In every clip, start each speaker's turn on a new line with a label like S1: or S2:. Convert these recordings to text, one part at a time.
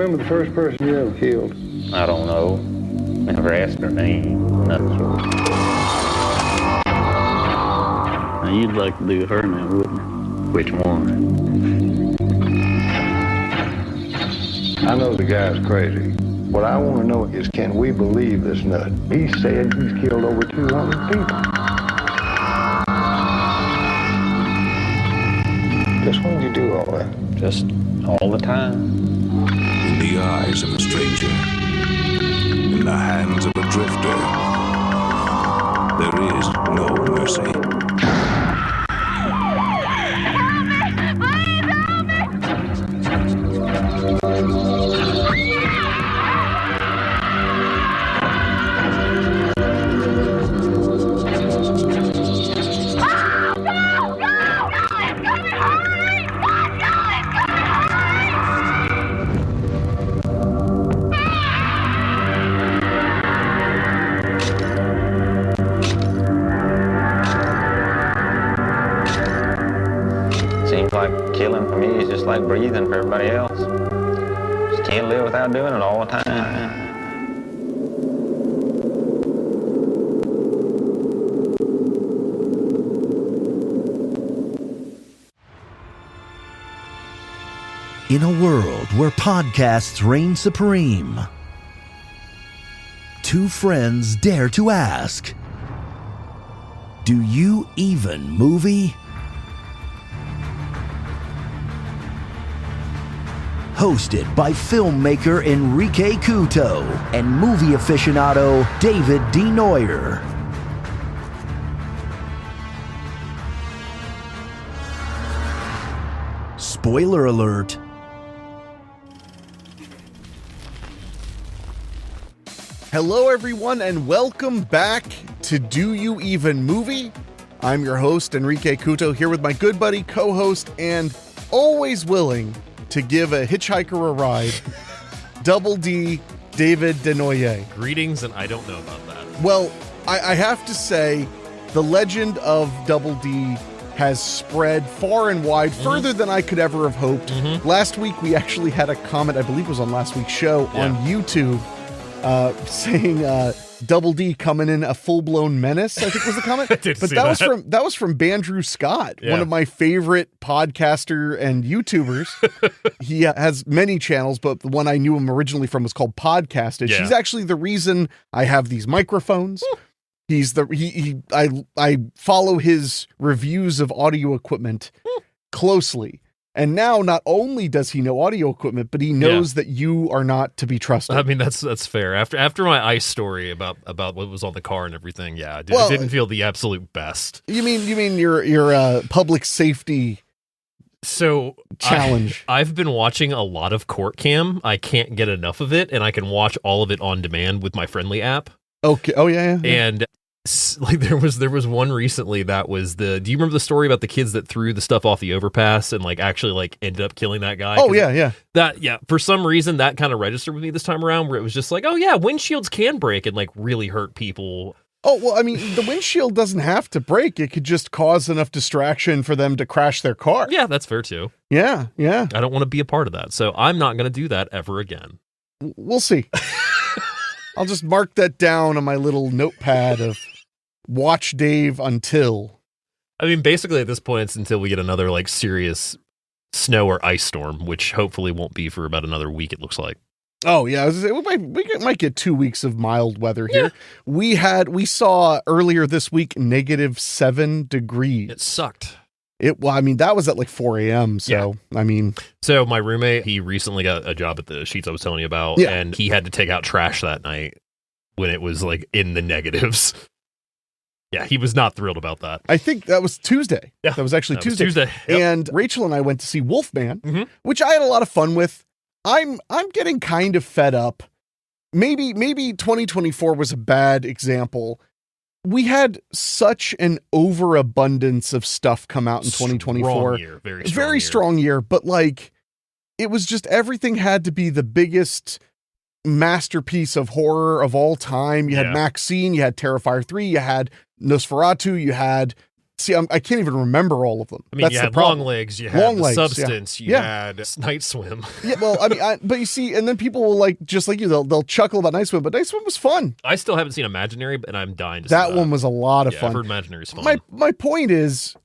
S1: remember the first person you ever killed?
S2: I don't know. Never asked her name. Nothing.
S3: Now you'd like to do her now, wouldn't you?
S2: Which one?
S1: I know the guy's crazy. What I want to know is, can we believe this nut? He said he's killed over 200 people. Just when did you do all that?
S2: Just all the time.
S4: In the eyes of a stranger, in the hands of a drifter, there is no mercy.
S2: Seems like killing for me is just like breathing for everybody else. Just can't live without doing it all the time.
S5: In a world where podcasts reign supreme, two friends dare to ask, do you even movie? Hosted by filmmaker Henrique Couto and movie aficionado David D. Neuer. Spoiler alert.
S6: Hello, everyone, and welcome back to Do You Even Movie? I'm your host, Henrique Couto, here with my good buddy, co-host, and always willing to give a hitchhiker a ride, Double D, David Denoyer.
S7: Greetings, and I don't know about that.
S6: Well, I have to say, the legend of Double D has spread far and wide, further than I could ever have hoped. Last week, we actually had a comment, I believe it was on last week's show, on YouTube, saying Double D coming in a full-blown menace, I think was the comment. But that was from Bandrew Scott, one of my favorite podcaster and YouTubers. He has many channels, but the one I knew him originally from was called Podcasted. She's actually the reason I have these microphones. I follow his reviews of audio equipment closely. And now, not only does he know audio equipment, but he knows that you are not to be trusted.
S7: I mean, that's fair. After my ice story about what was on the car and everything, it didn't feel the absolute best.
S6: You mean your public safety challenge?
S7: I've been watching a lot of Court Cam. I can't get enough of it, and I can watch all of it on demand with my Friendly app.
S6: Okay. Oh yeah.
S7: And like there was one recently that was do you remember the story about the kids that threw the stuff off the overpass and like actually like ended up killing that guy?
S6: Oh yeah.
S7: For some reason that kind of registered with me this time around, where it was just like, oh yeah, windshields can break and like really hurt people.
S6: Oh well, I mean, the windshield doesn't have to break. It could just cause enough distraction for them to crash their car.
S7: Yeah, that's fair too.
S6: Yeah.
S7: I don't want to be a part of that, so I'm not going to do that ever again.
S6: We'll see. I'll just mark that down on my little notepad of watch Dave until.
S7: I mean, basically at this point, it's until we get another like serious snow or ice storm, which hopefully won't be for about another week, it looks like.
S6: Oh yeah, we might get 2 weeks of mild weather here. Yeah. We saw earlier this week -7 degrees.
S7: It sucked.
S6: That was at like 4 a.m. So, yeah.
S7: So my roommate, he recently got a job at the Sheets I was telling you about, and he had to take out trash that night when it was like in the negatives. Yeah, he was not thrilled about that.
S6: I think that was Tuesday. Yeah, that was actually Tuesday.
S7: Yep.
S6: And Rachel and I went to see Wolfman, which I had a lot of fun with. I'm getting kind of fed up. Maybe 2024 was a bad example. We had such an overabundance of stuff come out in 2024. Very strong year, but like it was just everything had to be the biggest masterpiece of horror of all time. You had Maxine, you had Terrifier 3, you had Nosferatu, you had See, I can't even remember all of them.
S7: I mean,
S6: That's
S7: you
S6: the
S7: had
S6: problem.
S7: Long Legs, you had
S6: Long
S7: the
S6: Legs,
S7: Substance, you
S6: yeah.
S7: had Night Swim.
S6: Yeah, well, I mean, but you see, and then people will just like you, they'll chuckle about Night Swim, but Night Swim was fun.
S7: I still haven't seen Imaginary, and I'm dying to see
S6: That one was a lot of fun.
S7: I've heard Imaginary's fun.
S6: My point is,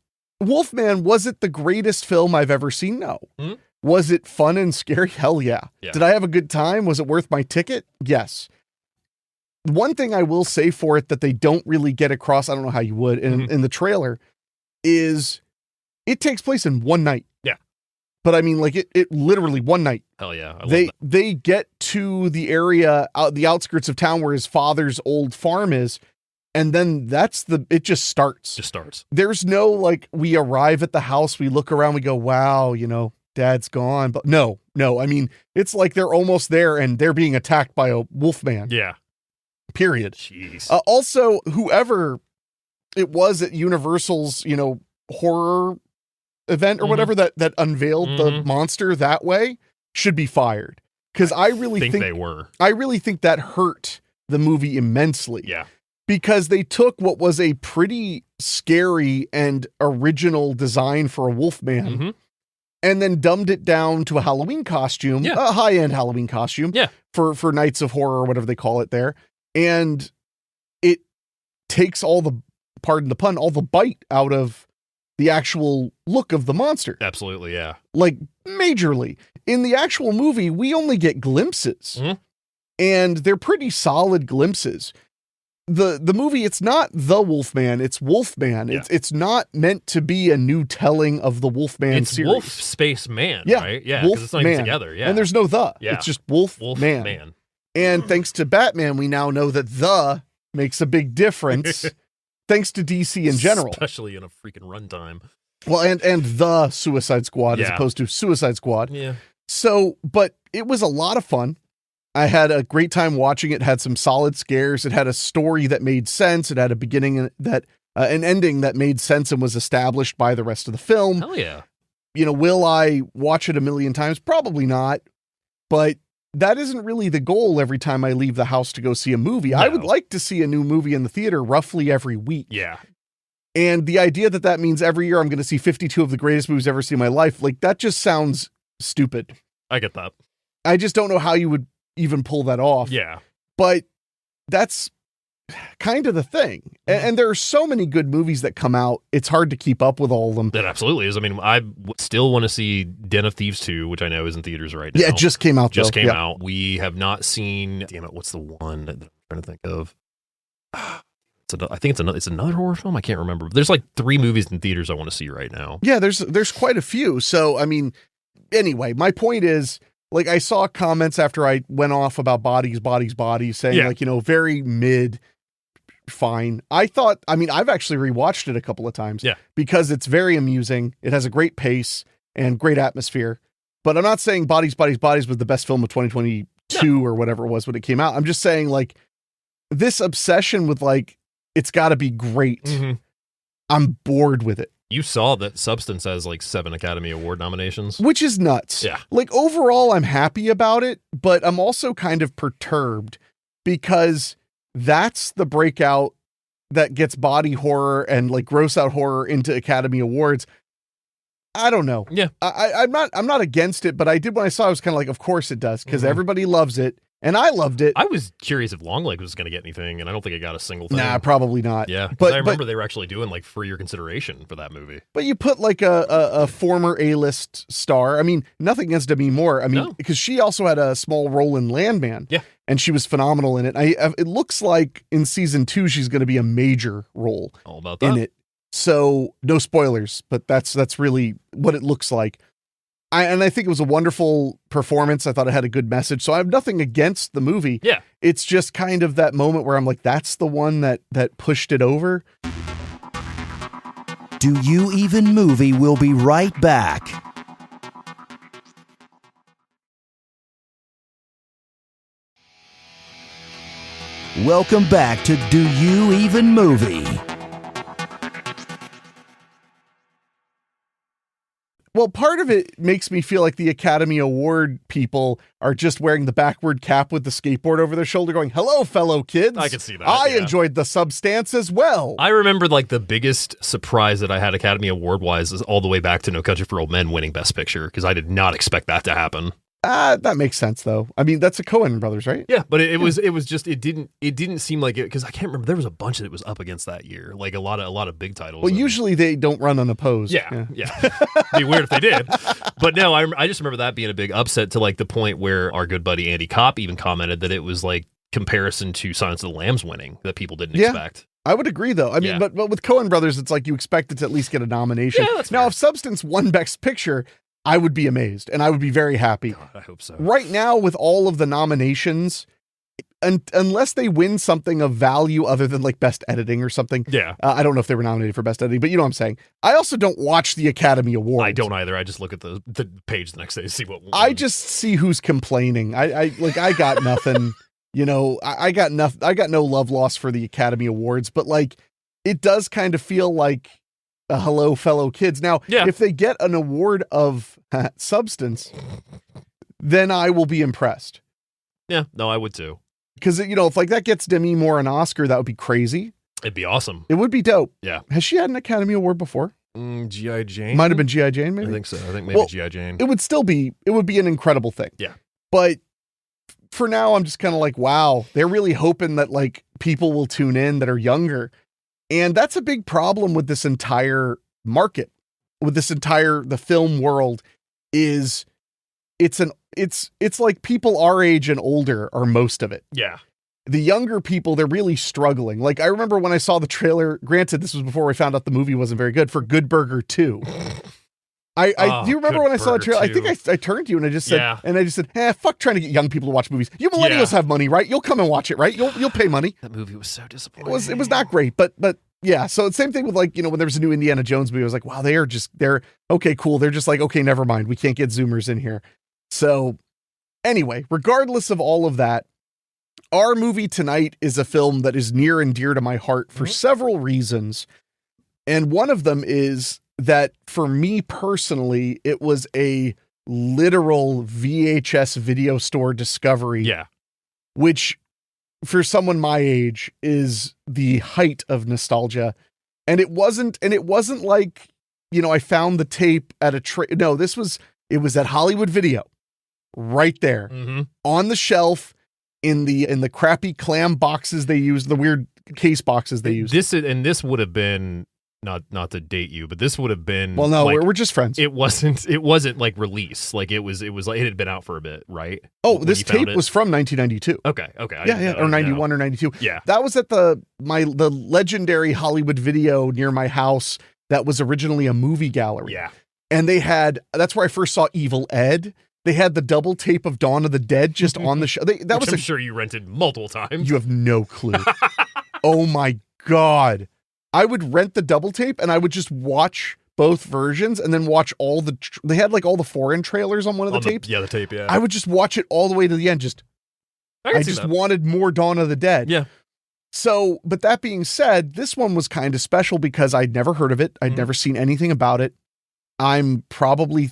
S6: Wolfman, was it the greatest film I've ever seen? No.
S7: Hmm?
S6: Was it fun and scary? Hell yeah. Did I have a good time? Was it worth my ticket? Yes. One thing I will say for it that they don't really get across, I don't know how you would, in the trailer, is it takes place in one night.
S7: Yeah.
S6: But I mean, like, it literally one night.
S7: Hell yeah.
S6: They get to the area, the outskirts of town where his father's old farm is, and then it just starts. There's no, like, we arrive at the house, we look around, we go, wow, Dad's gone. But no, I mean, it's like they're almost there and they're being attacked by a wolf man.
S7: Yeah.
S6: Period.
S7: Jeez.
S6: Also, whoever it was at Universal's, horror event or whatever that unveiled the monster that way should be fired. Because I really think
S7: they were.
S6: I really think that hurt the movie immensely.
S7: Yeah.
S6: Because they took what was a pretty scary and original design for a wolf man and then dumbed it down to a Halloween costume, a high-end Halloween costume for Nights of Horror or whatever they call it there. And it takes all the, pardon the pun, all the bite out of the actual look of the monster.
S7: Absolutely, yeah.
S6: Like, majorly. In the actual movie, we only get glimpses. And they're pretty solid glimpses. The movie, it's not The Wolfman, it's Wolfman.
S7: Yeah.
S6: It's not meant to be a new telling of the Wolfman series.
S7: Wolf Space Man, right? Yeah, because it's not even together. Yeah.
S6: And there's no the.
S7: Yeah.
S6: It's just Wolf Man. And thanks to Batman, we now know that the makes a big difference. Thanks to DC in general.
S7: Especially in a freaking runtime.
S6: Well, and the Suicide Squad as opposed to Suicide Squad.
S7: Yeah.
S6: So, but it was a lot of fun. I had a great time watching it. Had some solid scares. It had a story that made sense. It had a beginning that, an ending that made sense and was established by the rest of the film.
S7: Hell yeah.
S6: Will I watch it a million times? Probably not. But that isn't really the goal every time I leave the house to go see a movie. No. I would like to see a new movie in the theater roughly every week.
S7: Yeah.
S6: And the idea that means every year I'm going to see 52 of the greatest movies I've ever seen in my life, like, that just sounds stupid.
S7: I get that.
S6: I just don't know how you would even pull that off.
S7: Yeah.
S6: But that's kind of the thing. And there are so many good movies that come out. It's hard to keep up with all of them.
S7: That absolutely is. I mean, I still want to see Den of Thieves 2, which I know is in theaters right now.
S6: Yeah, it just came out.
S7: Just came out. We have not seen, damn it, what's the one that I'm trying to think of? I think it's another horror film. I can't remember. There's like 3 movies in theaters I want to see right now.
S6: Yeah, there's quite a few. So, I mean, anyway, my point is, like, I saw comments after I went off about bodies saying, like, very mid, fine. I thought, I mean, I've actually rewatched it a couple of times because it's very amusing. It has a great pace and great atmosphere, but I'm not saying Bodies was the best film of 2022 or whatever it was when it came out. I'm just saying, like, this obsession with, like, it's gotta be great. I'm bored with it.
S7: You saw that Substance has like 7 Academy Award nominations.
S6: Which is nuts.
S7: Yeah.
S6: Like, overall, I'm happy about it, but I'm also kind of perturbed because that's the breakout that gets body horror and, like, gross out horror into Academy Awards. I don't know.
S7: Yeah.
S6: I'm not against it, but I did when I saw it, I was kind of like, of course it does, because everybody loves it. And I loved it.
S7: I was curious if Longlegs was going to get anything, and I don't think it got a single thing.
S6: Nah, probably not.
S7: Yeah, but I remember they were actually doing, like, for your consideration for that movie.
S6: But you put, like, a former A-list star. I mean, nothing against Demi Moore. I mean, because she also had a small role in Landman.
S7: Yeah.
S6: And she was phenomenal in it. It looks like in season 2 she's going to be a major role
S7: all about that.
S6: In it. So, no spoilers, but that's really what it looks like. I think it was a wonderful performance. I thought it had a good message. So I have nothing against the movie.
S7: Yeah.
S6: It's just kind of that moment where I'm like, that's the one that pushed it over.
S5: Do You Even Movie will be right back. Welcome back to Do You Even Movie?
S6: Well, part of it makes me feel like the Academy Award people are just wearing the backward cap with the skateboard over their shoulder going, hello, fellow kids.
S7: I can see that.
S6: I enjoyed the substance as well.
S7: I remember like the biggest surprise that I had Academy Award-wise is all the way back to No Country for Old Men winning Best Picture, because I did not expect that to happen.
S6: That makes sense, though. I mean, that's a Coen brothers, right?
S7: Yeah, but it was just it didn't seem like it, because I can't remember, there was a bunch that was up against that year, like a lot of big titles.
S6: Well, usually they don't run unopposed.
S7: Yeah. It'd be weird if they did. But no, I just remember that being a big upset, to like the point where our good buddy Andy Kopp even commented that it was like comparison to Silence of the Lambs winning that people didn't expect.
S6: I would agree, though. I mean, but with Coen brothers, it's like you expect it to at least get a nomination.
S7: Yeah, that's
S6: now,
S7: fair.
S6: if Substance won Best Picture, I would be amazed, and I would be very happy.
S7: God, I hope so.
S6: Right now, with all of the nominations, unless they win something of value other than like Best Editing or something.
S7: Yeah.
S6: I don't know if they were nominated for Best Editing, but you know what I'm saying. I also don't watch the Academy Awards.
S7: I don't either. I just look at the page the next day to see what won.
S6: I just see who's complaining. I got nothing. You know, I got no love lost for the Academy Awards, but like it does kind of feel like a hello, fellow kids. Now, if they get an award of substance, then I will be impressed.
S7: Yeah, no, I would too.
S6: Because, you know, if like that gets Demi Moore an Oscar, that would be crazy.
S7: It'd be awesome.
S6: It would be dope.
S7: Yeah.
S6: Has she had an Academy Award before?
S7: G.I. Jane?
S6: Might have been G.I. Jane, maybe?
S7: I think so. I think maybe G.I. Jane.
S6: It would be an incredible thing.
S7: Yeah.
S6: But for now, I'm just kind of like, wow, they're really hoping that like people will tune in that are younger. And that's a big problem with this entire market, with the film world, is it's like people our age and older are most of it.
S7: Yeah.
S6: The younger people, they're really struggling. Like, I remember when I saw the trailer, granted, this was before I found out the movie wasn't very good, for Good Burger 2. Do you remember when I saw the trailer?
S7: 2.
S6: I think I turned to you and I just said, fuck trying to get young people to watch movies. You millennials have money, right? You'll come and watch it, right? You'll pay money.
S7: That movie was so disappointing.
S6: It was not great, but yeah. So it's same thing with like, you know, when there was a new Indiana Jones movie, I was like, wow, they're okay, cool. They're just like, okay, never mind. We can't get Zoomers in here. So anyway, regardless of all of that, our movie tonight is a film that is near and dear to my heart for several reasons. And one of them is that for me personally, it was a literal VHS video store discovery.
S7: Yeah. Which
S6: for someone my age is the height of nostalgia. And it wasn't like, you know, I found the tape at no, it was at Hollywood Video right there on the shelf in the crappy clam boxes they use, the weird case boxes they use.
S7: This would have been, not to date you, but this would have been,
S6: well, no,
S7: like,
S6: we're just friends.
S7: It wasn't like release. Like it was like it had been out for a bit, right?
S6: Oh, this tape was from 1992.
S7: Okay.
S6: Yeah, or 91 or 92.
S7: Yeah.
S6: That was at the legendary Hollywood Video near my house that was originally a movie gallery.
S7: Yeah.
S6: And that's where I first saw Evil Ed. They had the double tape of Dawn of the Dead just on the show.
S7: I'm sure you rented multiple times.
S6: You have no clue. Oh my God. I would rent the double tape and I would just watch both versions and then watch all they had like all the foreign trailers on one of the tapes.
S7: The tape, yeah.
S6: I would just watch it all the way to the end. I just wanted more Dawn of the Dead.
S7: Yeah.
S6: So, but that being said, this one was kind of special because I'd never heard of it. I'd never seen anything about it. I'm probably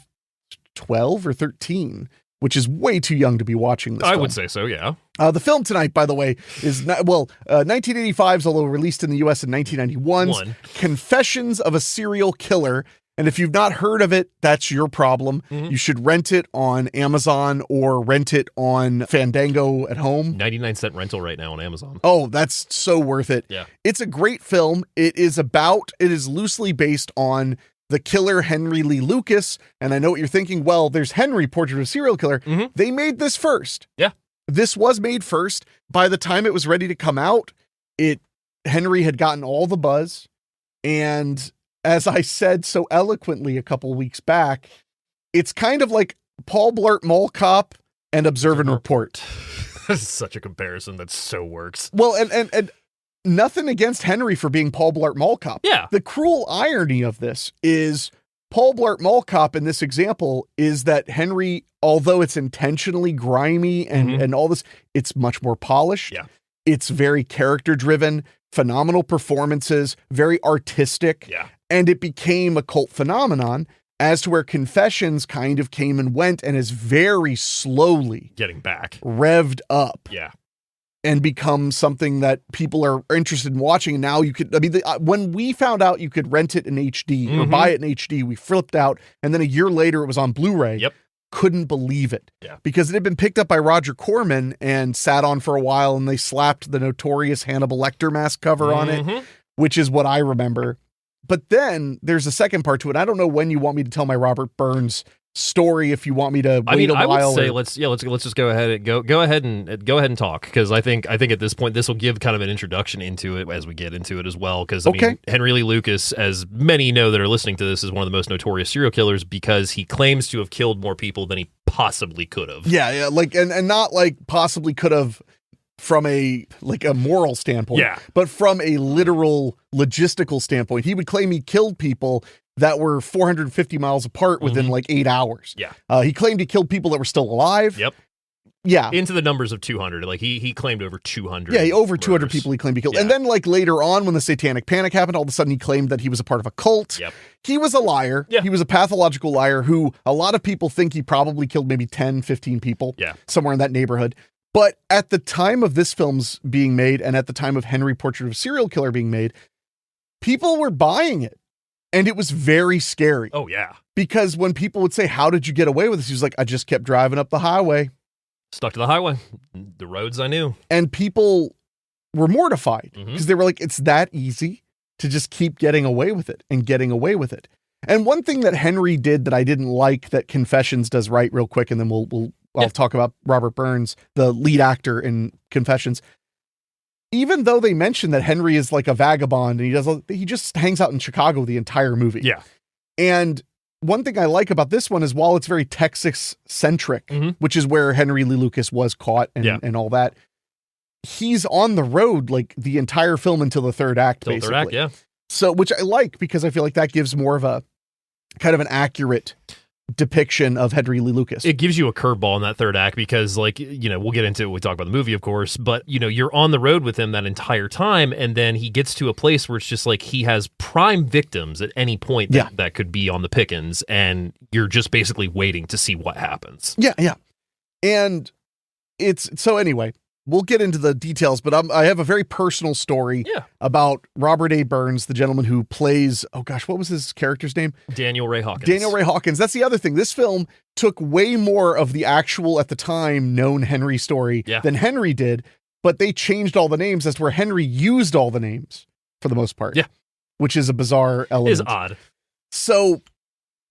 S6: 12 or 13, which is way too young to be watching this
S7: I
S6: film.
S7: would say so, yeah.
S6: The film tonight, by the way, is 1985's, although released in the U.S. in 1991's Confessions of a Serial Killer. And if you've not heard of it, that's your problem. You should rent it on Amazon or rent it on Fandango at home.
S7: 99-cent rental right now on Amazon.
S6: Oh, that's so worth it.
S7: Yeah.
S6: It's a great film. It is loosely based on the killer Henry Lee Lucas. And I know what you're thinking. Well, there's Henry, Portrait of a Serial Killer. They made this first.
S7: Yeah.
S6: This was made first. By the time it was ready to come out, Henry had gotten all the buzz. And as I said so eloquently a couple weeks back, it's kind of like Paul Blart Mall Cop and Observe and Report.
S7: This is such a comparison that so works.
S6: Well, and nothing against Henry for being Paul Blart Mall Cop.
S7: Yeah.
S6: The cruel irony of this is Paul Blart Mall Cop in this example is that Henry, although it's intentionally grimy and all this, it's much more polished.
S7: Yeah.
S6: It's very character driven, phenomenal performances, very artistic.
S7: Yeah.
S6: And it became a cult phenomenon. as to where Confessions kind of came and went and is very slowly
S7: getting back
S6: revved up.
S7: Yeah.
S6: And become something that people are interested in watching. And now you could, when we found out you could rent it in HD or buy it in HD, we flipped out. And then a year later, it was on Blu-ray.
S7: Yep.
S6: Couldn't believe it.
S7: Yeah.
S6: Because it had been picked up by Roger Corman and sat on for a while, and they slapped the notorious Hannibal Lecter mask cover on it, which is what I remember. But then there's a second part to it. I don't know when you want me to tell my Robert Burns story, if you want me to wait a while.
S7: I would say let's just go ahead and talk, because I think at this point this will give kind of an introduction into it as we get into it as well, because I mean, Henry Lee Lucas, as many know that are listening to this, is one of the most notorious serial killers because he claims to have killed more people than he possibly could have.
S6: Yeah, like and not like possibly could have from a moral standpoint, but from a literal logistical standpoint. He would claim he killed people that were 450 miles apart within like 8 hours.
S7: Yeah.
S6: He claimed he killed people that were still alive.
S7: Yep.
S6: Yeah.
S7: Into the numbers of 200. Like he claimed over 200.
S6: Yeah, over 200 people he claimed he killed.
S7: Yeah.
S6: And then like later on when the Satanic Panic happened, all of a sudden he claimed that he was a part of a cult.
S7: Yep.
S6: He was a liar.
S7: Yeah.
S6: He was a pathological liar who a lot of people think he probably killed maybe 10, 15 people.
S7: Yeah.
S6: Somewhere in that neighborhood. But at the time of this film's being made and at the time of Henry Portrait of a Serial Killer being made, people were buying it. And it was very scary.
S7: Oh, yeah.
S6: Because when people would say, how did you get away with this? He was like, I just kept driving up the highway.
S7: Stuck to the highway. The roads I knew.
S6: And people were mortified because they were like, it's that easy to just keep getting away with it and getting away with it. And one thing that Henry did that I didn't like that Confessions does right real quick, and then I'll talk about Robert Burns, the lead actor in Confessions. Even though they mention that Henry is like a vagabond and he just hangs out in Chicago the entire movie.
S7: Yeah.
S6: And one thing I like about this one is while it's very Texas centric, which is where Henry Lee Lucas was caught and all that, he's on the road like the entire film until the third act, basically.
S7: Third act, yeah.
S6: So, which I like because I feel like that gives more of a kind of an accurate depiction of Henry Lee Lucas.
S7: It gives you a curveball in that third act because, like, we'll get into it when we talk about the movie, of course, but, you're on the road with him that entire time, and then he gets to a place where it's just like he has prime victims at any point that could be on the pickings, and you're just basically waiting to see what happens.
S6: Yeah, yeah. And so anyway, we'll get into the details, but I have a very personal story about Robert A. Burns, the gentleman who plays, oh gosh, what was his character's name?
S7: Daniel Ray Hawkins.
S6: Daniel Ray Hawkins. That's the other thing. This film took way more of the actual, at the time, known Henry story than Henry did, but they changed all the names as to where Henry used all the names for the most part.
S7: Yeah.
S6: Which is a bizarre element.
S7: It is odd.
S6: So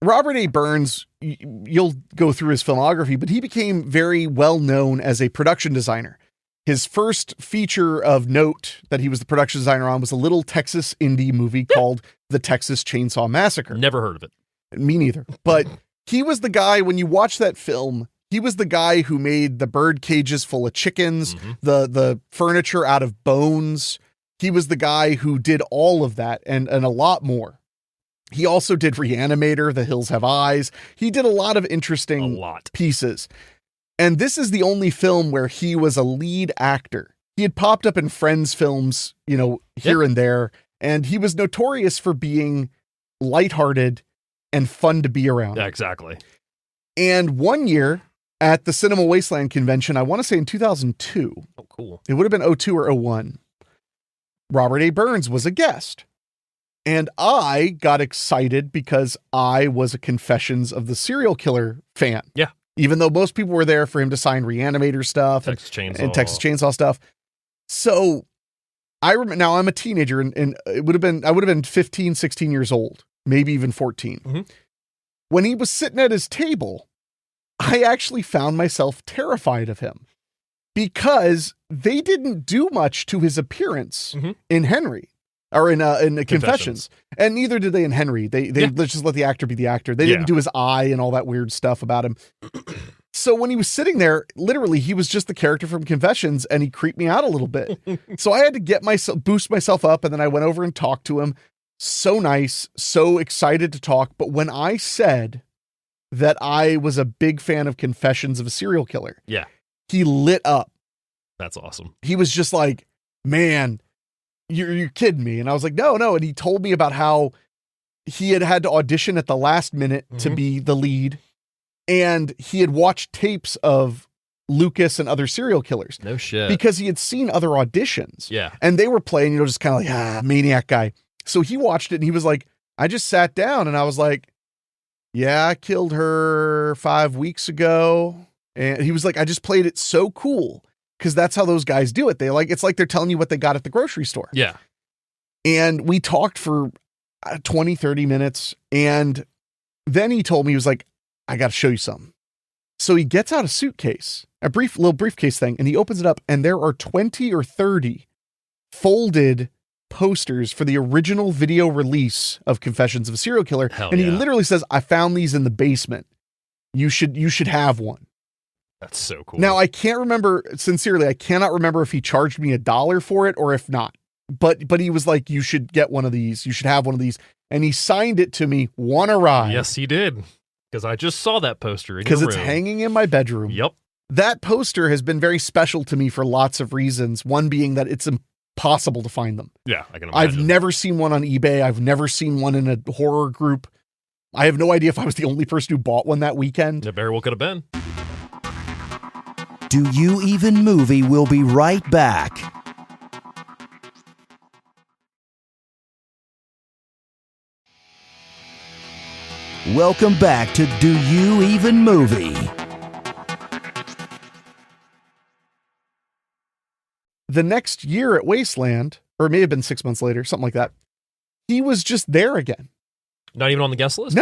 S6: Robert A. Burns, you'll go through his filmography, but he became very well known as a production designer. His first feature of note that he was the production designer on was a little Texas indie movie called The Texas Chainsaw Massacre.
S7: Never heard of it.
S6: Me neither. But he was the guy, when you watch that film, he was the guy who made the bird cages full of chickens, the furniture out of bones. He was the guy who did all of that and a lot more. He also did Reanimator, The Hills Have Eyes. He did a lot of interesting pieces. And this is the only film where he was a lead actor. He had popped up in Friends films, here and there, and he was notorious for being lighthearted and fun to be around.
S7: Yeah, exactly.
S6: And one year at the Cinema Wasteland convention, I want to say in 2002.
S7: Oh, cool.
S6: It would have been 02 or 01. Robert A. Burns was a guest. And I got excited because I was a Confessions of the Serial Killer fan.
S7: Yeah.
S6: Even though most people were there for him to sign Reanimator stuff and Texas Chainsaw stuff. So I remember, now I'm a teenager and I would have been 15, 16 years old, maybe even 14. When he was sitting at his table, I actually found myself terrified of him because they didn't do much to his appearance in Henry. Or in Confessions. And neither did they in Henry. They let's just let the actor be the actor. They didn't do his eye and all that weird stuff about him. So when he was sitting there, literally, he was just the character from Confessions, and he creeped me out a little bit. So I had to boost myself up, and then I went over and talked to him. So nice, so excited to talk. But when I said that I was a big fan of Confessions of a Serial Killer, he lit up.
S7: That's awesome.
S6: He was just like, man, you're kidding me. And I was like, no. And he told me about how he had to audition at the last minute to be the lead. And he had watched tapes of Lucas and other serial killers.
S7: No shit.
S6: Because he had seen other auditions.
S7: Yeah.
S6: And they were playing, just kind of like, maniac guy. So he watched it and he was like, I just sat down and I was like, yeah, I killed her 5 weeks ago. And he was like, I just played it so cool. Because that's how those guys do it. It's like they're telling you what they got at the grocery store.
S7: Yeah.
S6: And we talked for 20, 30 minutes. And then he told me, he was like, I got to show you something. So he gets out a suitcase, a little briefcase thing, and he opens it up. And there are 20 or 30 folded posters for the original video release of Confessions of a Serial Killer.
S7: Hell
S6: and
S7: yeah.
S6: he literally says, I found these in the basement. You should have one.
S7: That's so cool.
S6: Now, I can't remember, sincerely, I cannot remember if he charged me $1 for it or if not. But he was like, you should get one of these. You should have one of these. And he signed it to me, "Wanna ride?"
S7: Yes, he did. Because I just saw that poster in your
S6: Because
S7: room.
S6: it's hanging in my bedroom.
S7: Yep.
S6: That poster has been very special to me for lots of reasons. One being that it's impossible to find them.
S7: Yeah, I can imagine.
S6: I've never seen one on eBay. I've never seen one in a horror group. I have no idea if I was the only person who bought one that weekend.
S7: It very well could have been.
S5: Do You Even Movie will be right back. Welcome back to Do You Even Movie?
S6: The next year at Wasteland, or it may have been 6 months later, something like that, he was just there again.
S7: Not even on the guest list?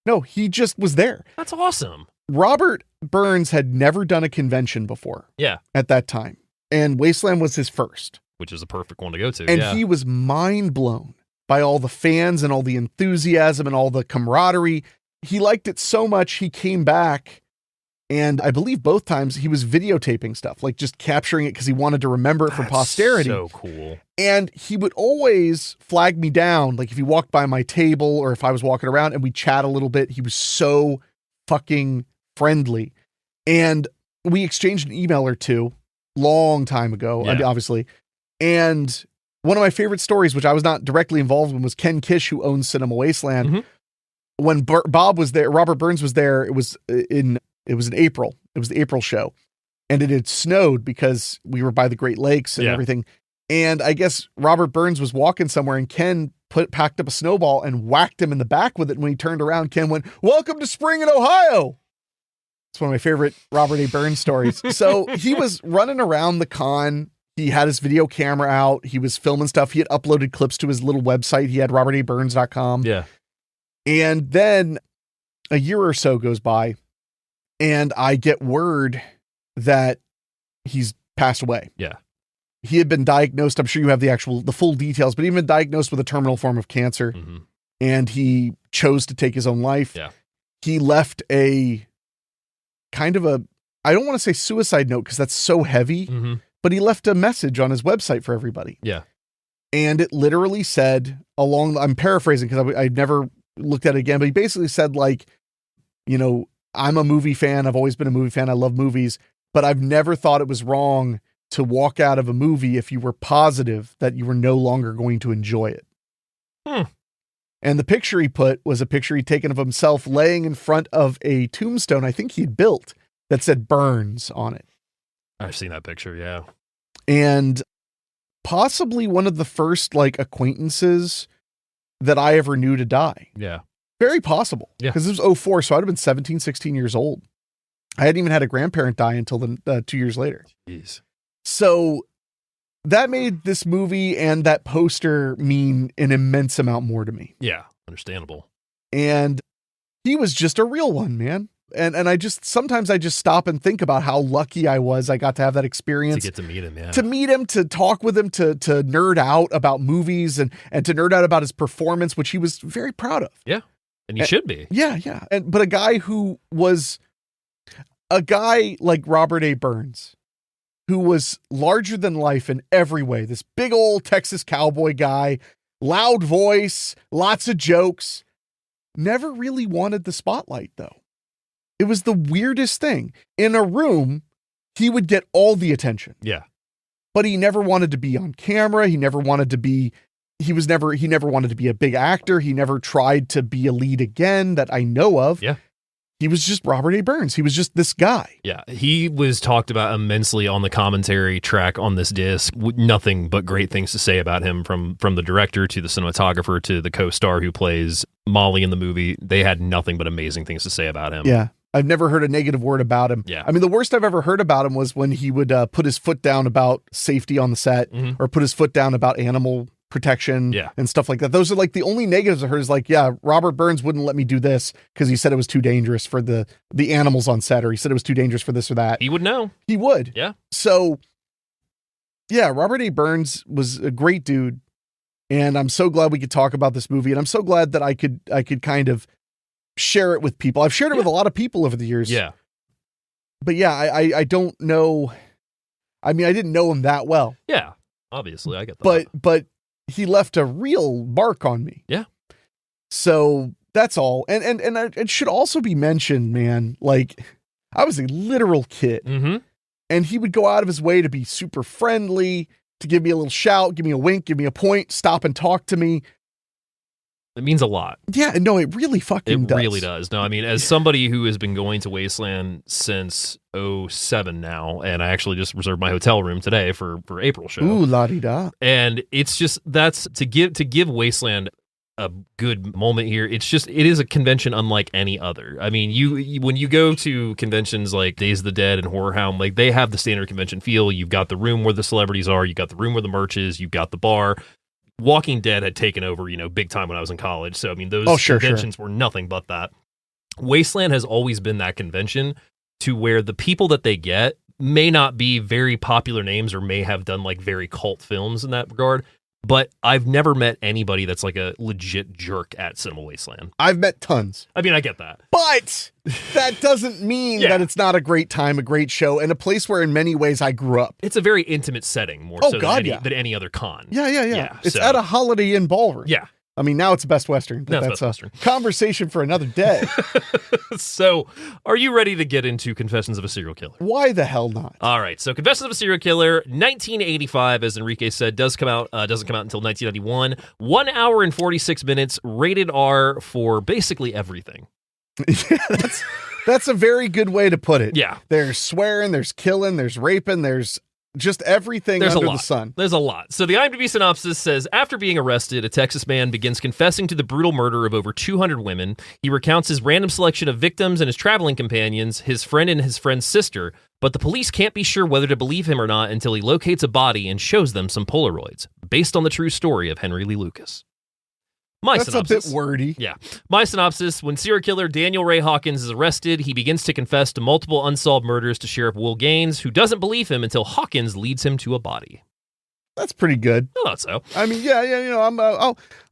S6: No, he just was there.
S7: That's awesome.
S6: Robert Burns had never done a convention before.
S7: Yeah.
S6: At that time. And Wasteland was his first.
S7: Which is a perfect one to go to.
S6: And
S7: yeah.
S6: he was mind blown by all the fans and all the enthusiasm and all the camaraderie. He liked it so much, he came back, and I believe both times he was videotaping stuff, like just capturing it because he wanted to remember it for posterity.
S7: So cool.
S6: And he would always flag me down, like if he walked by my table or if I was walking around, and we chat a little bit. He was so fucking friendly. And we exchanged an email or two long time ago,
S7: Yeah.
S6: obviously. And one of my favorite stories, which I was not directly involved in, was Ken Kish, who owns Cinema Wasteland.
S7: Mm-hmm.
S6: When Bob was there, Robert Burns was there. It was in April. It was the April show, and it had snowed because we were by the Great Lakes and everything. And I guess Robert Burns was walking somewhere, and Ken packed up a snowball and whacked him in the back with it. And when he turned around, Ken went, "Welcome to spring in Ohio." It's one of my favorite Robert A. Burns stories. So he was running around the con. He had his video camera out. He was filming stuff. He had uploaded clips to his little website. He had robertaburns.com.
S7: Yeah.
S6: And then a year or so goes by, and I get word that he's passed away.
S7: Yeah.
S6: He had been diagnosed. I'm sure you have the full details, but he'd been diagnosed with a terminal form of cancer, and he chose to take his own life.
S7: Yeah.
S6: He left a kind of I don't want to say suicide note because that's so heavy, but he left a message on his website for everybody.
S7: Yeah.
S6: And it literally said I'm paraphrasing because I'd never looked at it again, but he basically said, like, I'm a movie fan. I've always been a movie fan. I love movies, but I've never thought it was wrong to walk out of a movie if you were positive that you were no longer going to enjoy it. And the picture he put was a picture he'd taken of himself laying in front of a tombstone I think he'd built that said Burns on it.
S7: I've seen that picture. Yeah.
S6: And possibly one of the first acquaintances that I ever knew to die.
S7: Yeah.
S6: Very possible.
S7: Yeah.
S6: Because it was 2004, so I'd have been 17, 16 years old. I hadn't even had a grandparent die until 2 years later.
S7: Jeez.
S6: So that made this movie and that poster mean an immense amount more to me.
S7: Yeah. Understandable.
S6: And he was just a real one, man. And sometimes I just stop and think about how lucky I was. I got to have that experience.
S7: To get to meet him, yeah.
S6: To meet him, to talk with him, to nerd out about movies and to nerd out about his performance, which he was very proud of.
S7: Yeah. And you should be.
S6: Yeah, yeah. But a guy who was a guy like Robert A. Burns, who was larger than life in every way. This big old Texas cowboy guy, loud voice, lots of jokes, never really wanted the spotlight, though. It was the weirdest thing. In a room, he would get all the attention.
S7: Yeah.
S6: But he never wanted to be on camera. He never wanted to be he never wanted to be a big actor. He never tried to be a lead again that I know of.
S7: Yeah.
S6: He was just Robert A. Burns. He was just this guy.
S7: Yeah, he was talked about immensely on the commentary track on this disc. Nothing but great things to say about him, from the director to the cinematographer to the co-star who plays Molly in the movie. They had nothing but amazing things to say about him.
S6: Yeah, I've never heard a negative word about him.
S7: Yeah.
S6: I mean, the worst I've ever heard about him was when he would put his foot down about safety on the set, or put his foot down about animal protection and stuff like that. Those are like the only negatives I heard, is like, yeah, Robert Burns wouldn't let me do this because he said it was too dangerous for the animals on set, or he said it was too dangerous for this or that.
S7: He would know.
S6: He would.
S7: Yeah.
S6: So, yeah, Robert A. Burns was a great dude, and I'm so glad we could talk about this movie, and I'm so glad that I could kind of share it with people. I've shared it with a lot of people over the years.
S7: Yeah.
S6: But yeah, I don't know. I mean, I didn't know him that well.
S7: Yeah. Obviously, I get that.
S6: But he left a real mark on me.
S7: Yeah.
S6: So that's all. And it should also be mentioned, man, like, I was a literal kid, and he would go out of his way to be super friendly, to give me a little shout, give me a wink, give me a point, stop and talk to me.
S7: It means a lot.
S6: Yeah, no, it really fucking does.
S7: It really does. No, I mean, as somebody who has been going to Wasteland since 2007 now, and I actually just reserved my hotel room today for April show.
S6: Ooh, la-di-da.
S7: And it's just, that's to give Wasteland a good moment here. It is a convention unlike any other. I mean, you when you go to conventions like Days of the Dead and Horror Hound, like, they have the standard convention feel. You've got the room where the celebrities are, you've got the room where the merch is, you've got the bar. Walking Dead had taken over, big time when I was in college. So, I mean, those conventions were nothing but that. Wasteland has always been that convention, to where the people that they get may not be very popular names, or may have done like very cult films in that regard. But I've never met anybody that's like a legit jerk at Cinema Wasteland.
S6: I've met tons.
S7: I mean, I get that.
S6: But that doesn't mean that it's not a great time, a great show, and a place where in many ways I grew up.
S7: It's a very intimate setting, more so than any other con.
S6: Yeah. It's at a Holiday Inn ballroom.
S7: Yeah.
S6: I mean, now it's Best Western, but that's a conversation for another day.
S7: So, are you ready to get into Confessions of a Serial Killer?
S6: Why the hell not?
S7: All right. So, Confessions of a Serial Killer, 1985, as Enrique said, doesn't come out until 1991. 1 hour and 46 minutes, rated R for basically everything.
S6: Yeah, that's a very good way to put it.
S7: Yeah.
S6: There's swearing, there's killing, there's raping, there's just everything under the sun.
S7: There's a lot. So the IMDb synopsis says, after being arrested, a Texas man begins confessing to the brutal murder of over 200 women. He recounts his random selection of victims and his traveling companions, his friend and his friend's sister, but the police can't be sure whether to believe him or not until he locates a body and shows them some Polaroids, based on the true story of Henry Lee Lucas. That's
S6: synopsis, a bit wordy.
S7: Yeah. My synopsis: when serial killer Daniel Ray Hawkins is arrested, he begins to confess to multiple unsolved murders to Sheriff Will Gaines, who doesn't believe him until Hawkins leads him to a body.
S6: That's pretty good.
S7: I thought so.
S6: I mean,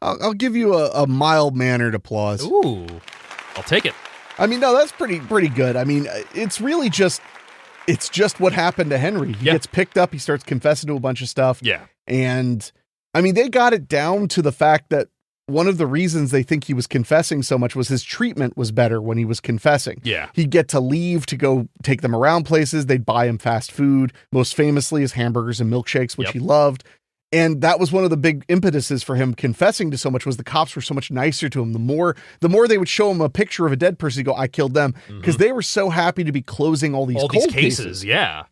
S6: I'll give you a mild-mannered applause.
S7: Ooh, I'll take it.
S6: I mean, no, that's pretty good. I mean, it's really just what happened to Henry. He gets picked up, he starts confessing to a bunch of stuff.
S7: Yeah.
S6: And I mean, they got it down to the fact that one of the reasons they think he was confessing so much was his treatment was better when he was confessing.
S7: Yeah.
S6: He'd get to leave to go take them around places. They'd buy him fast food, most famously his hamburgers and milkshakes, which he loved. And that was one of the big impetuses for him confessing to so much, was the cops were so much nicer to him. The more they would show him a picture of a dead person, he'd go, I killed them. Because they were so happy to be closing all these cold cases.
S7: Yeah.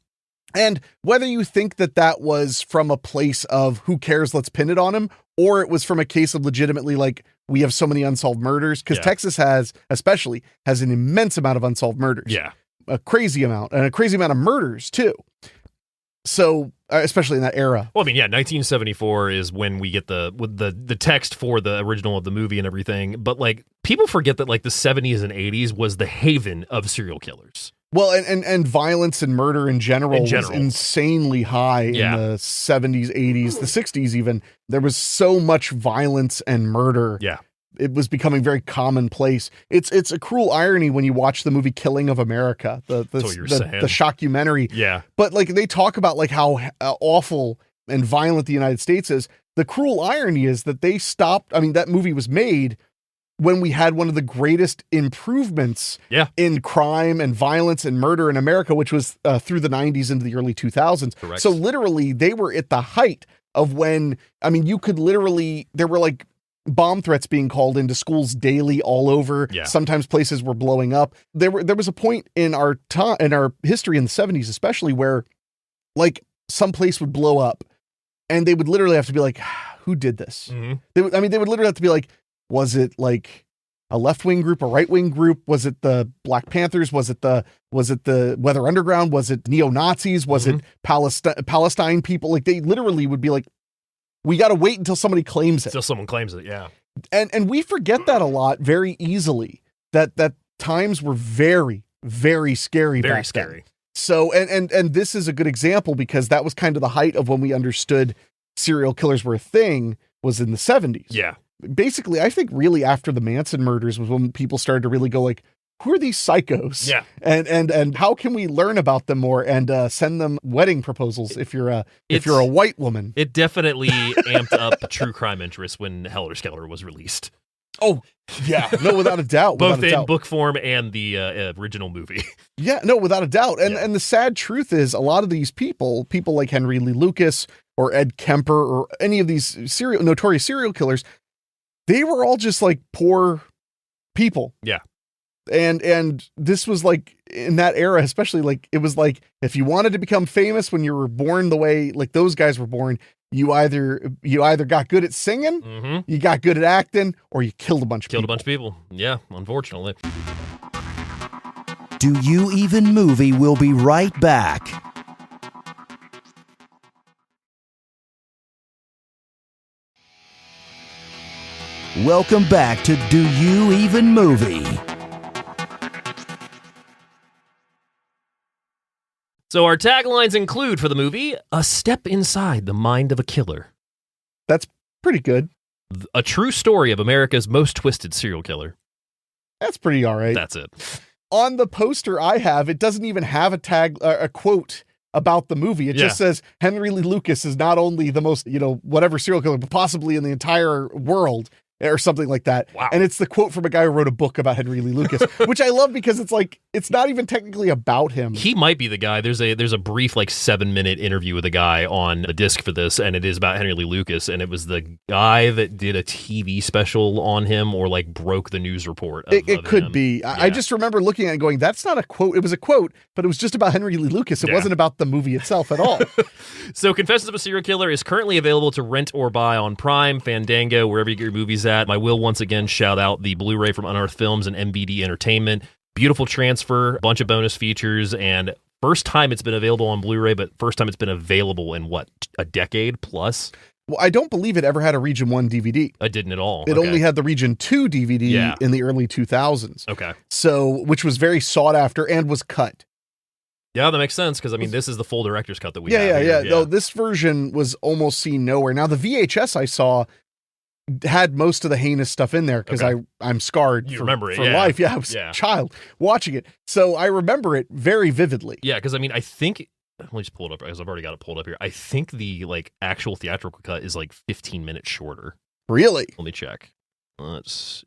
S6: And whether you think that was from a place of who cares, let's pin it on him, or it was from a case of legitimately like, we have so many unsolved murders, because Texas has an immense amount of unsolved murders.
S7: Yeah.
S6: A crazy amount, and a crazy amount of murders too. So, especially in that era.
S7: Well, I mean, 1974 is when we get the text for the original of the movie and everything. But like, people forget that like the 70s and 80s was the haven of serial killers.
S6: Well, and violence and murder in general was insanely high in the 70s, 80s, the 60s even. There was so much violence and murder.
S7: Yeah.
S6: It was becoming very commonplace. It's a cruel irony when you watch the movie Killing of America, the shockumentary.
S7: Yeah.
S6: But like, they talk about like how awful and violent the United States is. The cruel irony is that they stopped. I mean, that movie was made when we had one of the greatest improvements in crime and violence and murder in America, which was through the 90s into the early 2000s.
S7: Correct.
S6: So literally they were at the height of when, I mean, you could literally, there were like bomb threats being called into schools daily all over.
S7: Yeah.
S6: Sometimes places were blowing up. There was a point in our in our history in the 70s, especially, where like some place would blow up and they would literally have to be like, who did this?
S7: Mm-hmm.
S6: They would literally have to be like, was it like a left-wing group, a right-wing group? Was it the Black Panthers? Was it the Weather Underground? Was it neo-Nazis? Was it Palestine people? Like, they literally would be like, we got to wait until somebody claims it.
S7: Until someone claims it, yeah.
S6: And we forget that a lot very easily, that times were very, very scary.
S7: Very scary.
S6: Then. So, and this is a good example, because that was kind of the height of when we understood serial killers were a thing, was in the 70s.
S7: Yeah.
S6: Basically, I think really after the Manson murders was when people started to really go like, who are these psychos?
S7: Yeah.
S6: And how can we learn about them more and send them wedding proposals if you're a white woman?
S7: It definitely amped up true crime interest when Helter Skelter was released.
S6: Oh, yeah. No, without a doubt.
S7: Both in book form and the original movie.
S6: Yeah, no, without a doubt. And the sad truth is, a lot of these people like Henry Lee Lucas or Ed Kemper or any of these notorious serial killers, they were all just like poor people.
S7: Yeah.
S6: And this was like, in that era, especially, like, it was like, if you wanted to become famous when you were born the way like those guys were born, you either got good at singing, you got good at acting, or you killed a bunch of people.
S7: Yeah, unfortunately.
S5: Do You Even Movie will be right back. Welcome back to Do You Even Movie?
S7: So our taglines include for the movie, a step inside the mind of a killer.
S6: That's pretty good.
S7: A true story of America's most twisted serial killer.
S6: That's pretty all right.
S7: That's it.
S6: On the poster I have, it doesn't even have a quote about the movie. It just says Henry Lee Lucas is not only the most, whatever serial killer, but possibly in the entire world, or something like that.
S7: Wow.
S6: And it's the quote from a guy who wrote a book about Henry Lee Lucas, which I love, because it's like, it's not even technically about him.
S7: He might be the guy. There's a brief, like, 7-minute interview with a guy on a disc for this, and it is about Henry Lee Lucas, and it was the guy that did a TV special on him, or like broke the news report.
S6: It could be. Yeah. I just remember looking at it and going, that's not a quote. It was a quote, but it was just about Henry Lee Lucas. It wasn't about the movie itself at all.
S7: So Confessions of a Serial Killer is currently available to rent or buy on Prime, Fandango, wherever you get your movies at. I will once again shout out the Blu-ray from Unearthed Films and MBD Entertainment. Beautiful transfer, a bunch of bonus features, and first time it's been available on Blu-ray, but first time it's been available in a decade plus?
S6: Well, I don't believe it ever had a Region 1 DVD.
S7: It didn't at all.
S6: It only had the Region 2 DVD in the early 2000s.
S7: Okay.
S6: So, which was very sought after and was cut.
S7: Yeah, that makes sense, because I mean, this is the full director's cut that we have.
S6: Yeah. No, this version was almost seen nowhere. Now, the VHS I saw had most of the heinous stuff in there, because I'm scarred for life. Yeah, I was a child watching it. So I remember it very vividly.
S7: Yeah, because I mean, I think, let me just pull it up, because I've already got it pulled up here. I think the like actual theatrical cut is like 15 minutes shorter.
S6: Really?
S7: Let me check. Let's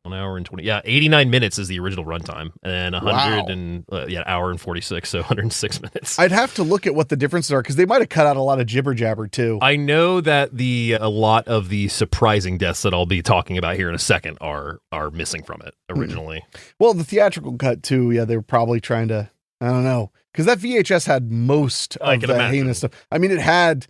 S7: 1 hour and 20. Yeah, 89 minutes is the original runtime, and 100 and hour and 46, so 106 minutes.
S6: I'd have to look at what the differences are, because they might have cut out a lot of jibber jabber too.
S7: I know that a lot of the surprising deaths that I'll be talking about here in a second are missing from it originally.
S6: Well, the theatrical cut too. Yeah, they were probably trying to. I don't know, because that VHS had most of the heinous stuff. I mean, it had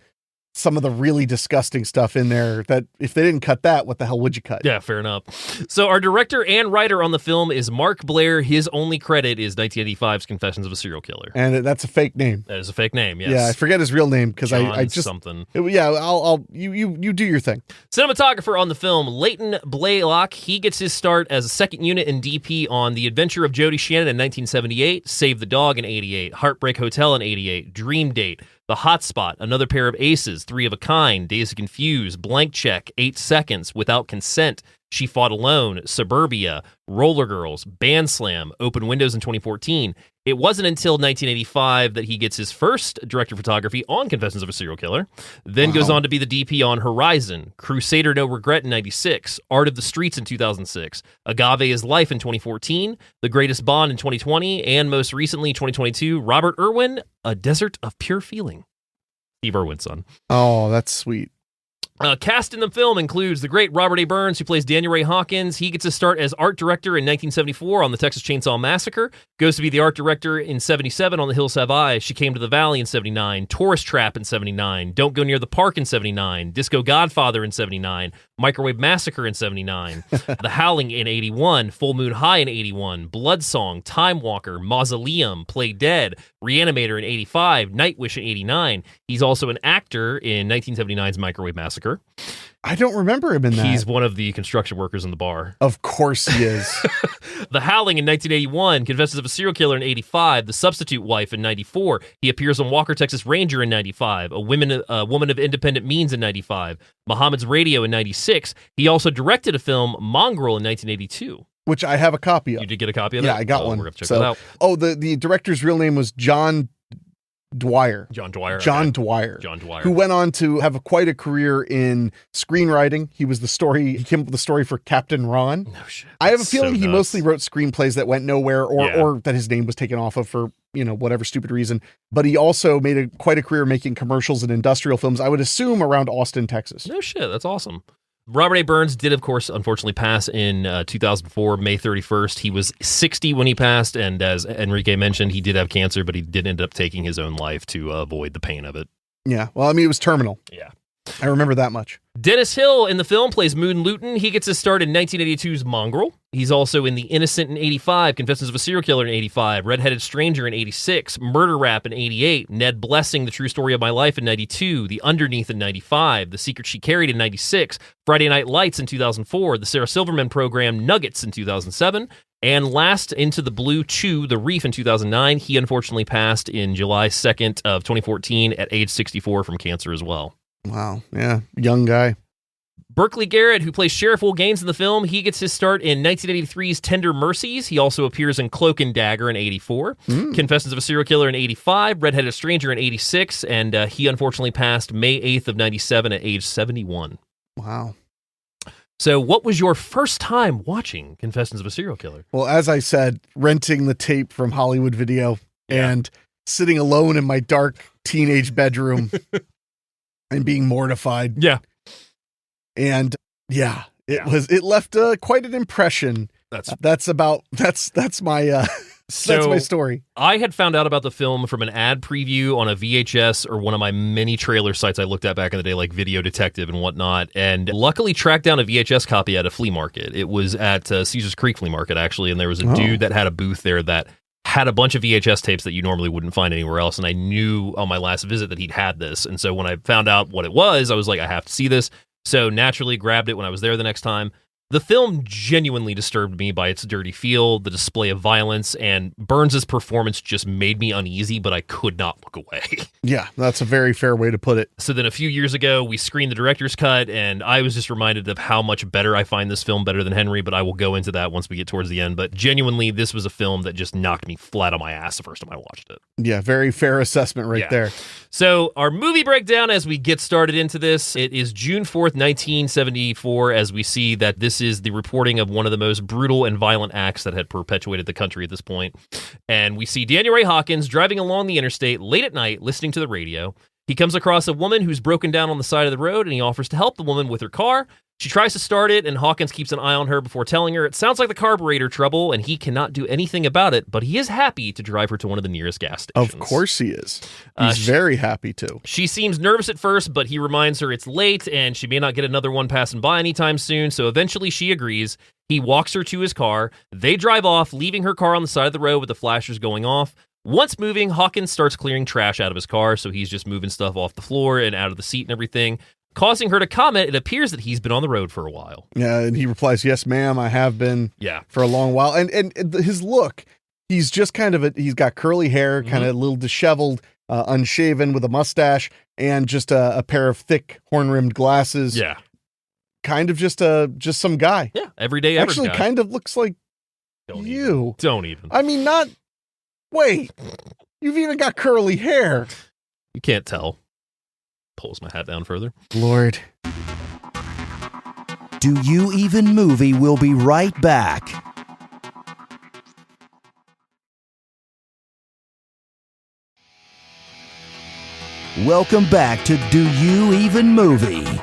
S6: some of the really disgusting stuff in there that if they didn't cut that, what the hell would you cut?
S7: Yeah, fair enough. So our director and writer on the film is Mark Blair. His only credit is 1985's Confessions of a Serial Killer.
S6: And that's a fake name.
S7: That is a fake name, yes.
S6: Yeah, I forget his real name, because I just...
S7: something.
S6: You do your thing.
S7: Cinematographer on the film, Leighton Blaylock. He gets his start as a second unit in DP on The Adventure of Jody Shannon in 1978, Save the Dog in 88, Heartbreak Hotel in 88, Dream Date, The Hot Spot, Another Pair of Aces, Three of a Kind, Days of Confused, Blank Check, 8 Seconds, Without Consent, She Fought Alone, Suburbia, Roller Girls, Band Slam, Open Windows in 2014. It wasn't until 1985 that he gets his first director of photography on Confessions of a Serial Killer, then goes on to be the DP on Horizon, Crusader No Regret in 96, Art of the Streets in 2006, Agave is Life in 2014, The Greatest Bond in 2020, and most recently 2022, Robert Irwin, A Desert of Pure Feeling. Steve Irwin's son.
S6: Oh, that's sweet.
S7: Cast in the film includes the great Robert A. Burns, who plays Daniel Ray Hawkins. He gets his start as art director in 1974 on the Texas Chainsaw Massacre. Goes to be the art director in 77 on The Hills Have Eyes. She Came to the Valley in 79. Tourist Trap in 79. Don't Go Near the Park in 79. Disco Godfather in 79. Microwave Massacre in 79. The Howling in 81. Full Moon High in 81. Blood Song, Time Walker, Mausoleum, Play Dead, Reanimator in 85. Night Wish in 89. He's also an actor in 1979's Microwave Massacre.
S6: I don't remember him in that.
S7: He's one of the construction workers in the bar.
S6: Of course he is.
S7: The Howling in 1981, Confessions of a Serial Killer in 85, The Substitute Wife in 94. He appears on Walker, Texas Ranger in 95, A Woman of Independent Means in 95, Muhammad's Radio in 96. He also directed a film, Mongrel, in 1982.
S6: Which I have a copy of.
S7: You did get a copy of that?
S6: Yeah, I got one.
S7: We're going to check that out.
S6: Oh, the director's real name was John Dwyer.
S7: John Dwyer.
S6: Who went on to have quite a career in screenwriting. He came up with the story for Captain Ron.
S7: No shit.
S6: I have a feeling he mostly wrote screenplays that went nowhere or that his name was taken off of for, whatever stupid reason. But he also made quite a career making commercials and industrial films, I would assume around Austin, Texas.
S7: No shit. That's awesome. Robert A. Burns did, of course, unfortunately pass in 2004, May 31st. He was 60 when he passed, and as Henrique mentioned, he did have cancer, but he did end up taking his own life to avoid the pain of it.
S6: Yeah, well, I mean, it was terminal.
S7: Yeah.
S6: I remember that much.
S7: Dennis Hill in the film plays Moon Luton. He gets his start in 1982's Mongrel. He's also in The Innocent in 85, Confessions of a Serial Killer in 85, Red-Headed Stranger in 86, Murder Rap in 88, Ned Blessing, The True Story of My Life in 92, The Underneath in 95, The Secret She Carried in 96, Friday Night Lights in 2004, The Sarah Silverman Program, Nuggets in 2007, and last, Into the Blue Chew, The Reef in 2009. He unfortunately passed in July 2nd of 2014 at age 64 from cancer as well.
S6: Wow. Yeah. Young guy.
S7: Berkeley Garrett, who plays Sheriff Will Gaines in the film, he gets his start in 1983's Tender Mercies. He also appears in Cloak and Dagger in 84, Confessions of a Serial Killer in 85, Red-Headed Stranger in 86, and he unfortunately passed May 8th of 97 at age 71.
S6: Wow.
S7: So what was your first time watching Confessions of a Serial Killer?
S6: Well, as I said, renting the tape from Hollywood Video and sitting alone in my dark teenage bedroom and being mortified.
S7: Yeah.
S6: And it left quite an impression. That's my that's my story.
S7: I had found out about the film from an ad preview on a VHS or one of my many trailer sites I looked at back in the day, like Video Detective and whatnot, and luckily tracked down a VHS copy at a flea market. It was at Caesars Creek Flea Market, actually, and there was a dude that had a booth there that had a bunch of VHS tapes that you normally wouldn't find anywhere else, and I knew on my last visit that he'd had this, and so when I found out what it was, I was like, I have to see this. So naturally grabbed it when I was there the next time. The film genuinely disturbed me by its dirty feel, the display of violence, and Burns' performance just made me uneasy, but I could not look away.
S6: Yeah, that's a very fair way to put it.
S7: So then a few years ago, we screened the director's cut, and I was just reminded of how much better I find this film, better than Henry, but I will go into that once we get towards the end. But genuinely, this was a film that just knocked me flat on my ass the first time I watched it.
S6: Yeah, very fair assessment right there.
S7: So our movie breakdown as we get started into this, it is June 4th, 1974, as we see that this is the reporting of one of the most brutal and violent acts that had perpetuated the country at this point. And we see Daniel Ray Hawkins driving along the interstate late at night, listening to the radio. He comes across a woman who's broken down on the side of the road, and he offers to help the woman with her car. She tries to start it, and Hawkins keeps an eye on her before telling her it sounds like the carburetor trouble, and he cannot do anything about it, but he is happy to drive her to one of the nearest gas stations.
S6: Of course he is. He's very happy to.
S7: She seems nervous at first, but he reminds her it's late, and she may not get another one passing by anytime soon, so eventually she agrees. He walks her to his car. They drive off, leaving her car on the side of the road with the flashers going off. Once moving, Hawkins starts clearing trash out of his car, so he's just moving stuff off the floor and out of the seat and everything, causing her to comment it appears that he's been on the road for a while.
S6: Yeah, and he replies, yes, ma'am, I have been for a long while. And his look, he's just he's got curly hair, kind of a little disheveled, unshaven with a mustache, and just a pair of thick horn-rimmed glasses.
S7: Yeah.
S6: Kind of just some guy.
S7: Yeah, everyday average
S6: Actually,
S7: guy.
S6: kind of looks like Don't even. I mean, wait, you've even got curly hair.
S7: You can't tell. Pulls my hat down further.
S6: Lord.
S5: Do You Even Movie will be right back. Welcome back to Do You Even Movie?
S7: If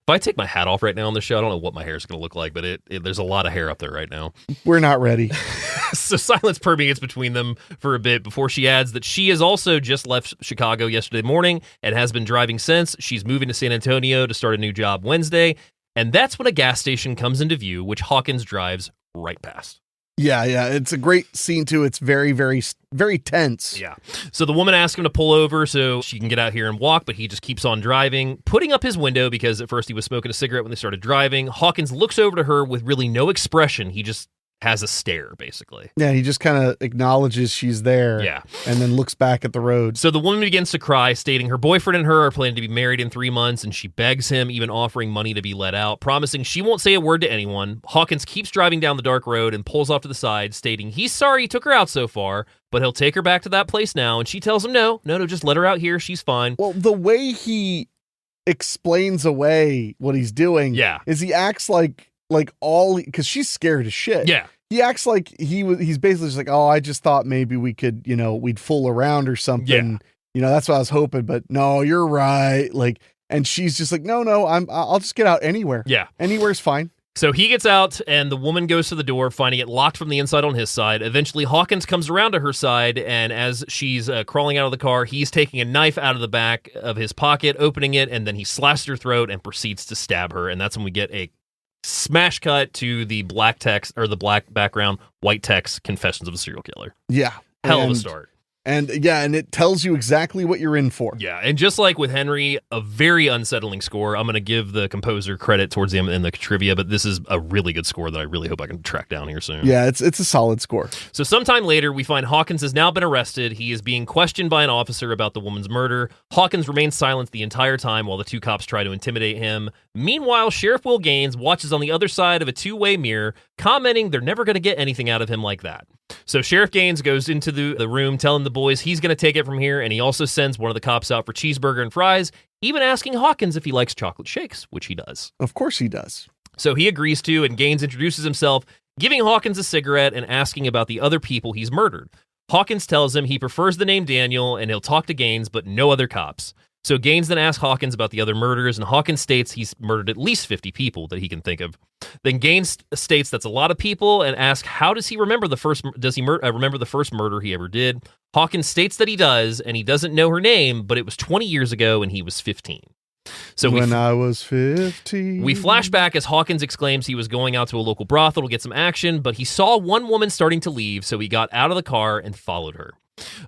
S7: I take my hat off right now on the show, I don't know what my hair is going to look like, but there's a lot of hair up there right now.
S6: We're not ready.
S7: So silence permeates between them for a bit before she adds that she has also just left Chicago yesterday morning and has been driving since. She's moving to San Antonio to start a new job Wednesday. And that's when a gas station comes into view, which Hawkins drives right past.
S6: Yeah. It's a great scene, too. It's very, very, very tense.
S7: Yeah. So the woman asks him to pull over so she can get out here and walk, but he just keeps on driving, putting up his window because at first he was smoking a cigarette when they started driving. Hawkins looks over to her with really no expression. He just has a stare, basically.
S6: Yeah, he just kind of acknowledges she's there.
S7: Yeah.
S6: And then looks back at the road.
S7: So the woman begins to cry, stating her boyfriend and her are planning to be married in 3 months, and she begs him, even offering money to be let out, promising she won't say a word to anyone. Hawkins keeps driving down the dark road and pulls off to the side, stating he's sorry he took her out so far, but he'll take her back to that place now. And she tells him, no, just let her out here. She's fine.
S6: Well, the way he explains away what he's doing is he acts like all, because she's scared as shit.
S7: Yeah.
S6: He acts like he's basically just like, oh, I just thought maybe we could, we'd fool around or something.
S7: Yeah.
S6: That's what I was hoping, but no, you're right. Like, and she's just like, no, I'll just get out anywhere.
S7: Yeah.
S6: Anywhere's fine.
S7: So he gets out, and the woman goes to the door, finding it locked from the inside on his side. Eventually, Hawkins comes around to her side, and as she's crawling out of the car, he's taking a knife out of the back of his pocket, opening it, and then he slashes her throat and proceeds to stab her. And that's when we get a smash cut to the black text, or the black background, white text, Confessions of a Serial Killer.
S6: Yeah.
S7: Hell of a start.
S6: And it tells you exactly what you're in for.
S7: Yeah, and just like with Henry, a very unsettling score. I'm going to give the composer credit towards the end in the trivia, but this is a really good score that I really hope I can track down here soon.
S6: Yeah, it's a solid score.
S7: So sometime later, we find Hawkins has now been arrested. He is being questioned by an officer about the woman's murder. Hawkins remains silent the entire time while the two cops try to intimidate him. Meanwhile, Sheriff Will Gaines watches on the other side of a two-way mirror, commenting they're never going to get anything out of him like that. So Sheriff Gaines goes into the room telling the boys he's going to take it from here, and he also sends one of the cops out for cheeseburger and fries, even asking Hawkins if he likes chocolate shakes, which he does.
S6: Of course he does.
S7: So he agrees to, and Gaines introduces himself, giving Hawkins a cigarette and asking about the other people he's murdered. Hawkins tells him he prefers the name Daniel, and he'll talk to Gaines, but no other cops. So Gaines then asks Hawkins about the other murders, and Hawkins states he's murdered at least 50 people that he can think of. Then Gaines states that's a lot of people and asks how does he remember the first remember the first murder he ever did. Hawkins states that he does, and he doesn't know her name, but it was 20 years ago and he was 15. So
S6: when I was 15.
S7: We flash back as Hawkins exclaims he was going out to a local brothel to get some action, but he saw one woman starting to leave, so he got out of the car and followed her.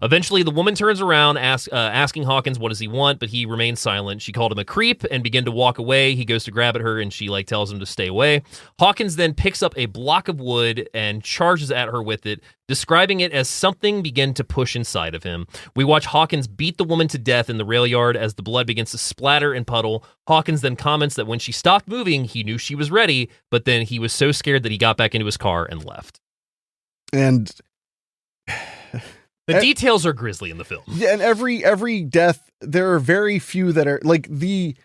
S7: Eventually, the woman turns around, asking Hawkins what does he want, but he remains silent. She called him a creep and began to walk away. He goes to grab at her, and she tells him to stay away. Hawkins then picks up a block of wood and charges at her with it, describing it as something began to push inside of him. We watch Hawkins beat the woman to death in the rail yard as the blood begins to splatter and puddle. Hawkins then comments that when she stopped moving, he knew she was ready, but then he was so scared that he got back into his car and left.
S6: And
S7: the details are grisly in the film.
S6: Yeah, and every death, there are very few that are like the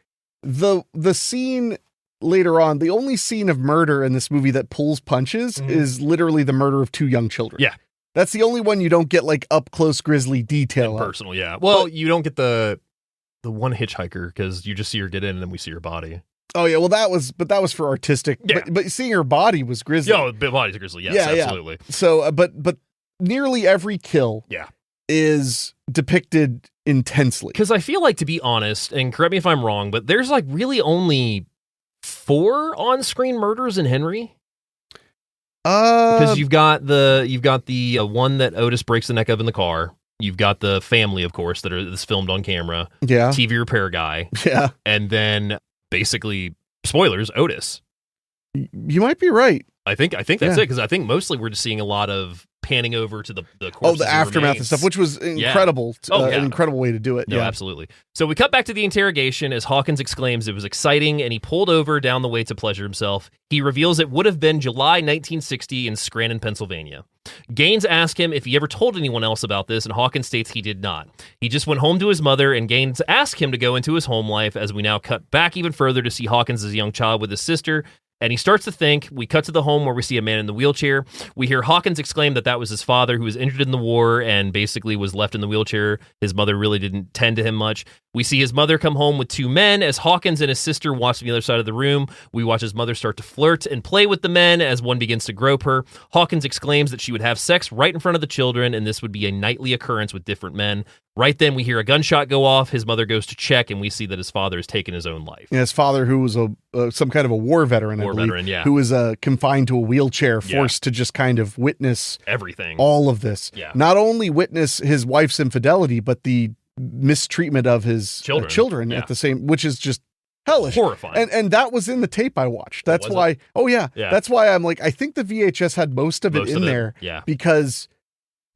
S6: scene later on. The only scene of murder in this movie that pulls punches is literally the murder of two young children.
S7: Yeah,
S6: that's the only one you don't get like up close grisly detail.
S7: Personal, yeah. Well, you don't get the one hitchhiker because you just see her get in and then we see her body.
S6: Oh yeah, well that was for artistic.
S7: Yeah.
S6: But seeing her body was grisly.
S7: Oh, the body's grisly. Yes, yeah, absolutely.
S6: Yeah. So, but nearly every kill is depicted intensely.
S7: Because I feel like, to be honest, and correct me if I'm wrong, but there's like really only 4 on-screen murders in Henry. Because you've got the one that Otis breaks the neck of in the car. You've got the family, of course, that's filmed on camera.
S6: Yeah.
S7: TV repair guy.
S6: Yeah.
S7: And then basically, spoilers, Otis.
S6: You might be right.
S7: I think that's it, because I think mostly we're just seeing a lot of panning over to the corpses,
S6: the aftermath and stuff, which was incredible. An incredible way to do it.
S7: No, absolutely. So we cut back to the interrogation as Hawkins exclaims it was exciting, and he pulled over down the way to pleasure himself. He reveals it would have been July 1960 in Scranton, Pennsylvania. Gaines asked him if he ever told anyone else about this, and Hawkins states he did not. He just went home to his mother, and Gaines asked him to go into his home life, as we now cut back even further to see Hawkins as a young child with his sister. And he starts to think. We cut to the home where we see a man in the wheelchair. We hear Hawkins exclaim that was his father who was injured in the war and basically was left in the wheelchair. His mother really didn't tend to him much. We see his mother come home with two men as Hawkins and his sister watch from the other side of the room. We watch his mother start to flirt and play with the men as one begins to grope her. Hawkins exclaims that she would have sex right in front of the children, and this would be a nightly occurrence with different men. Right then, we hear a gunshot go off. His mother goes to check, and we see that his father has taken his own life.
S6: Yeah, his father, who was some kind of a war veteran, who was confined to a wheelchair, forced to just kind of witness
S7: everything,
S6: all of this.
S7: Yeah.
S6: Not only witness his wife's infidelity, but the mistreatment of his children at the same, which is just hellish,
S7: horrifying.
S6: And that was in the tape I watched. That's why. Oh yeah, that's why I'm like, I think the VHS had most of it in there.
S7: Yeah,
S6: because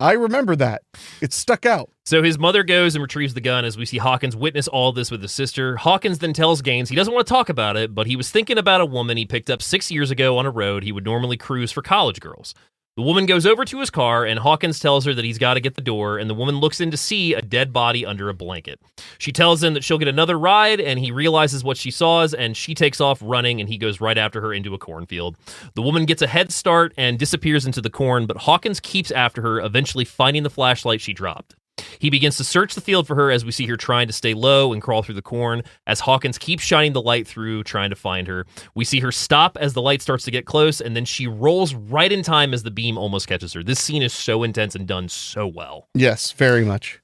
S6: I remember that it stuck out.
S7: So his mother goes and retrieves the gun as we see Hawkins witness all this with his sister. Hawkins then tells Gaines he doesn't want to talk about it, but he was thinking about a woman he picked up 6 years ago on a road he would normally cruise for college girls. The woman goes over to his car, and Hawkins tells her that he's got to get the door, and the woman looks in to see a dead body under a blanket. She tells him that she'll get another ride, and he realizes what she saws, and she takes off running, and he goes right after her into a cornfield. The woman gets a head start and disappears into the corn, but Hawkins keeps after her, eventually finding the flashlight she dropped. He begins to search the field for her as we see her trying to stay low and crawl through the corn as Hawkins keeps shining the light through, trying to find her. We see her stop as the light starts to get close, and then she rolls right in time as the beam almost catches her. This scene is so intense and done so well.
S6: Yes, very much.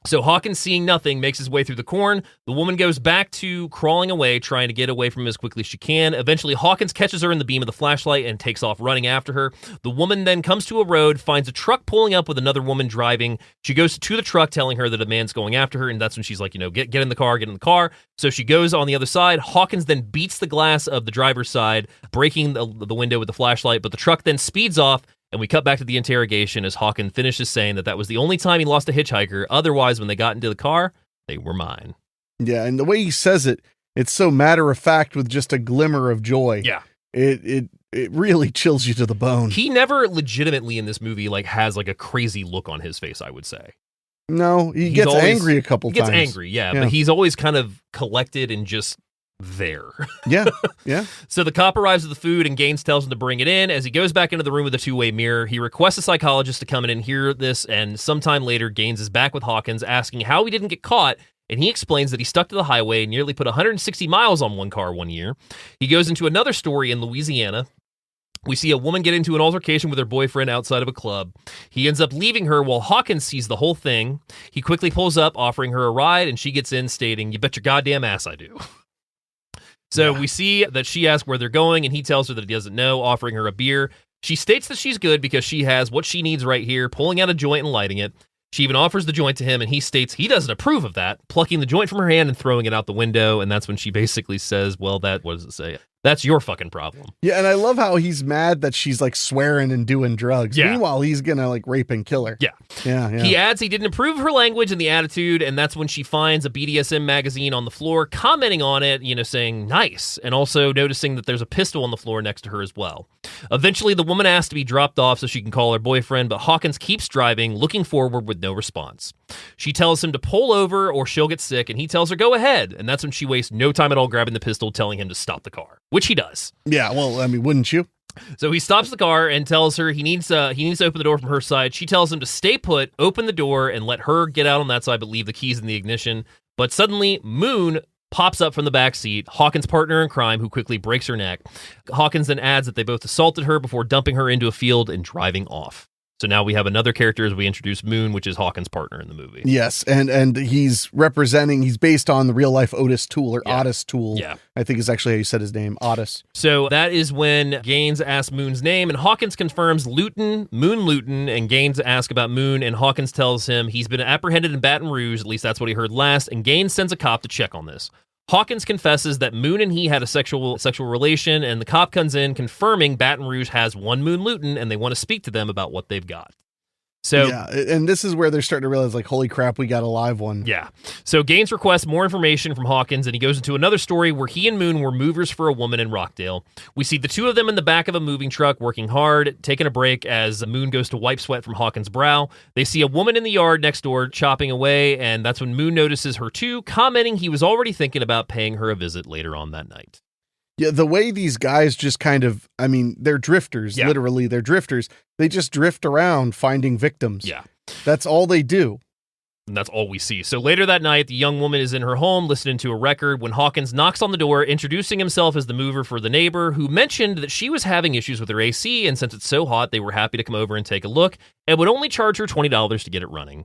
S7: So Hawkins, seeing nothing, makes his way through the corn. The woman goes back to crawling away, trying to get away from him as quickly as she can. Eventually, Hawkins catches her in the beam of the flashlight and takes off running after her. The woman then comes to a road, finds a truck pulling up with another woman driving. She goes to the truck, telling her that a man's going after her, and that's when she's like, get in the car, get in the car. So she goes on the other side. Hawkins then beats the glass of the driver's side, breaking the window with the flashlight, but the truck then speeds off. And we cut back to the interrogation as Hawkins finishes saying that was the only time he lost a hitchhiker. Otherwise, when they got into the car, they were mine.
S6: Yeah, and the way he says it, it's so matter of fact with just a glimmer of joy.
S7: Yeah.
S6: It really chills you to the bone.
S7: He never legitimately in this movie has a crazy look on his face, I would say.
S6: No, he gets angry a couple times.
S7: He gets angry, yeah, but he's always kind of collected and just there.
S6: Yeah.
S7: So the cop arrives with the food and Gaines tells him to bring it in. As he goes back into the room with a two-way mirror, he requests a psychologist to come in and hear this, and sometime later, Gaines is back with Hawkins asking how he didn't get caught, and he explains that he stuck to the highway and nearly put 160 miles on one car one year. He goes into another story in Louisiana. We see a woman get into an altercation with her boyfriend outside of a club. He ends up leaving her while Hawkins sees the whole thing. He quickly pulls up, offering her a ride, and she gets in, stating, "You bet your goddamn ass I do." So we see that she asks where they're going, and he tells her that he doesn't know, offering her a beer. She states that she's good because she has what she needs right here, pulling out a joint and lighting it. She even offers the joint to him, and he states he doesn't approve of that, plucking the joint from her hand and throwing it out the window. And that's when she basically says, well, what does it say? That's your fucking problem.
S6: Yeah, and I love how he's mad that she's swearing and doing drugs.
S7: Yeah.
S6: Meanwhile, he's gonna rape and kill her.
S7: Yeah. He adds he didn't approve of her language and the attitude, and that's when she finds a BDSM magazine on the floor, commenting on it, saying nice, and also noticing that there's a pistol on the floor next to her as well. Eventually, the woman asks to be dropped off so she can call her boyfriend, but Hawkins keeps driving, looking forward with no response. She tells him to pull over or she'll get sick, and he tells her go ahead, and that's when she wastes no time at all grabbing the pistol, telling him to stop the car. Which he does.
S6: Yeah, well, I mean, wouldn't you?
S7: So he stops the car and tells her he needs to open the door from her side. She tells him to stay put, open the door, and let her get out on that side, but leave the keys in the ignition. But suddenly, Moon pops up from the back seat, Hawkins' partner in crime, who quickly breaks her neck. Hawkins then adds that they both assaulted her before dumping her into a field and driving off. So now we have another character as we introduce Moon, which is Hawkins' partner in the movie.
S6: Yes, and he's based on the real life Otis Toole, or Otis Toole.
S7: Yeah.
S6: I think is actually how you said his name, Otis.
S7: So that is when Gaines asks Moon's name, and Hawkins confirms Moon Luton, and Gaines asks about Moon, and Hawkins tells him he's been apprehended in Baton Rouge, at least that's what he heard last, and Gaines sends a cop to check on this. Hawkins confesses that Moon and he had a sexual relation, and the cop comes in confirming Baton Rouge has one Moon Luton, and they want to speak to them about what they've got. So
S6: yeah, and this is where they're starting to realize, holy crap, we got a live one.
S7: Yeah. So Gaines requests more information from Hawkins, and he goes into another story where he and Moon were movers for a woman in Rockdale. We see the two of them in the back of a moving truck working hard, taking a break as Moon goes to wipe sweat from Hawkins' brow. They see a woman in the yard next door chopping away, and that's when Moon notices her too, commenting he was already thinking about paying her a visit later on that night.
S6: Yeah, the way these guys just kind of, I mean, they're drifters, literally, they're drifters. They just drift around finding victims.
S7: Yeah.
S6: That's all they do.
S7: And that's all we see. So later that night, the young woman is in her home listening to a record when Hawkins knocks on the door, introducing himself as the mover for the neighbor, who mentioned that she was having issues with her AC, and since it's so hot, they were happy to come over and take a look, and would only charge her $20 to get it running.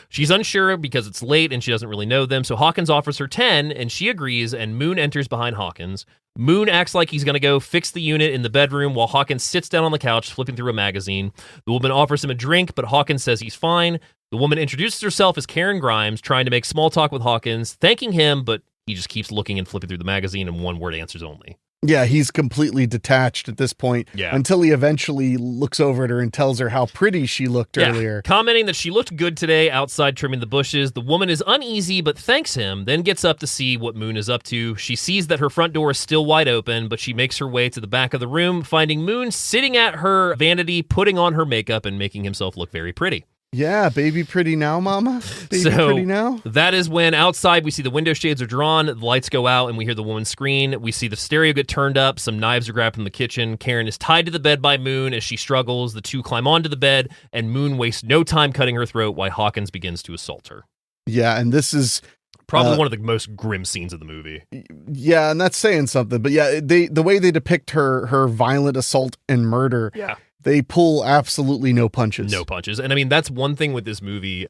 S7: She's unsure because it's late and she doesn't really know them, so Hawkins offers her $10, and she agrees, and Moon enters behind Hawkins. Moon acts like he's going to go fix the unit in the bedroom while Hawkins sits down on the couch flipping through a magazine. The woman offers him a drink, but Hawkins says he's fine. The woman introduces herself as Karen Grimes, trying to make small talk with Hawkins, thanking him, but he just keeps looking and flipping through the magazine and one-word answers only.
S6: Yeah, he's completely detached at this point until he eventually looks over at her and tells her how pretty she looked earlier.
S7: Commenting that she looked good today outside trimming the bushes. The woman is uneasy but thanks him, then gets up to see what Moon is up to. She sees that her front door is still wide open, but she makes her way to the back of the room, finding Moon sitting at her vanity, putting on her makeup and making himself look very pretty.
S6: Yeah, baby pretty now, mama. Baby pretty now.
S7: That is when outside we see the window shades are drawn, the lights go out, and we hear the woman scream. We see the stereo get turned up, some knives are grabbed from the kitchen. Karen is tied to the bed by Moon as she struggles. The two climb onto the bed, and Moon wastes no time cutting her throat while Hawkins begins to assault her.
S6: Yeah, and this is
S7: probably one of the most grim scenes of the movie.
S6: Yeah, and that's saying something. But yeah, the way they depict her violent assault and murder.
S7: Yeah.
S6: They pull absolutely no punches.
S7: No punches. And I mean, that's one thing with this movie.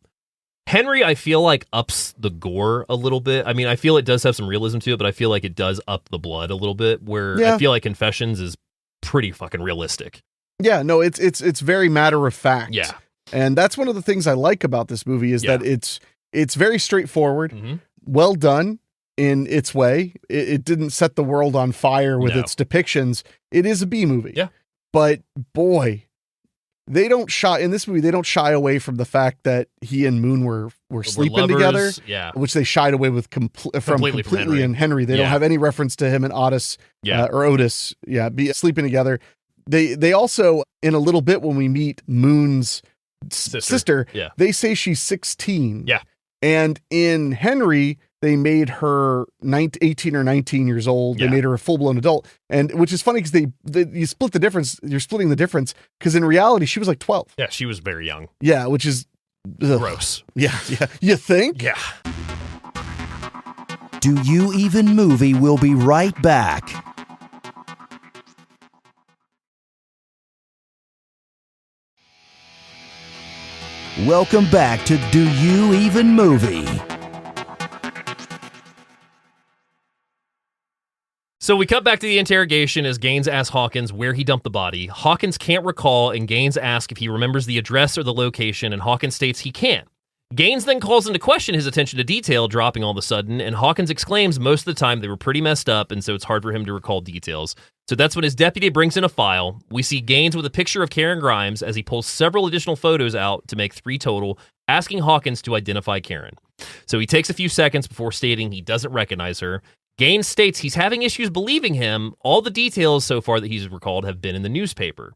S7: Henry, I feel like, ups the gore a little bit. I mean, I feel it does have some realism to it, but I feel like it does up the blood a little bit, where I feel like Confessions is pretty fucking realistic.
S6: Yeah, no, it's very matter of fact.
S7: Yeah.
S6: And that's one of the things I like about this movie is that it's very straightforward, well done in its way. It didn't set the world on fire with its depictions. It is a B movie.
S7: Yeah.
S6: But boy, in this movie, they don't shy away from the fact that he and Moon were sleeping together, which they shied away with completely in Henry. They don't have any reference to him and Otis or Otis, sleeping together. They also, in a little bit when we meet Moon's sister, they say she's 16.
S7: Yeah.
S6: And in Henry, they made her 18 or 19 years old. They made her a full-blown adult. And which is funny because you split the difference. You're splitting the difference because in reality, she was like 12.
S7: Yeah, she was very young.
S6: Yeah, which is
S7: gross.
S6: Yeah. You think?
S7: Yeah.
S5: Do You Even Movie will be right back. Welcome back to Do You Even Movie?
S7: So we cut back to the interrogation as Gaines asks Hawkins where he dumped the body. Hawkins can't recall, and Gaines asks if he remembers the address or the location, and Hawkins states he can't. Gaines then calls into question his attention to detail, dropping all of a sudden, and Hawkins exclaims most of the time they were pretty messed up, and so it's hard for him to recall details. So that's when his deputy brings in a file. We see Gaines with a picture of Karen Grimes as he pulls several additional photos out to make 3 total, asking Hawkins to identify Karen. So he takes a few seconds before stating he doesn't recognize her. Gaines states he's having issues believing him. All the details so far that he's recalled have been in the newspaper.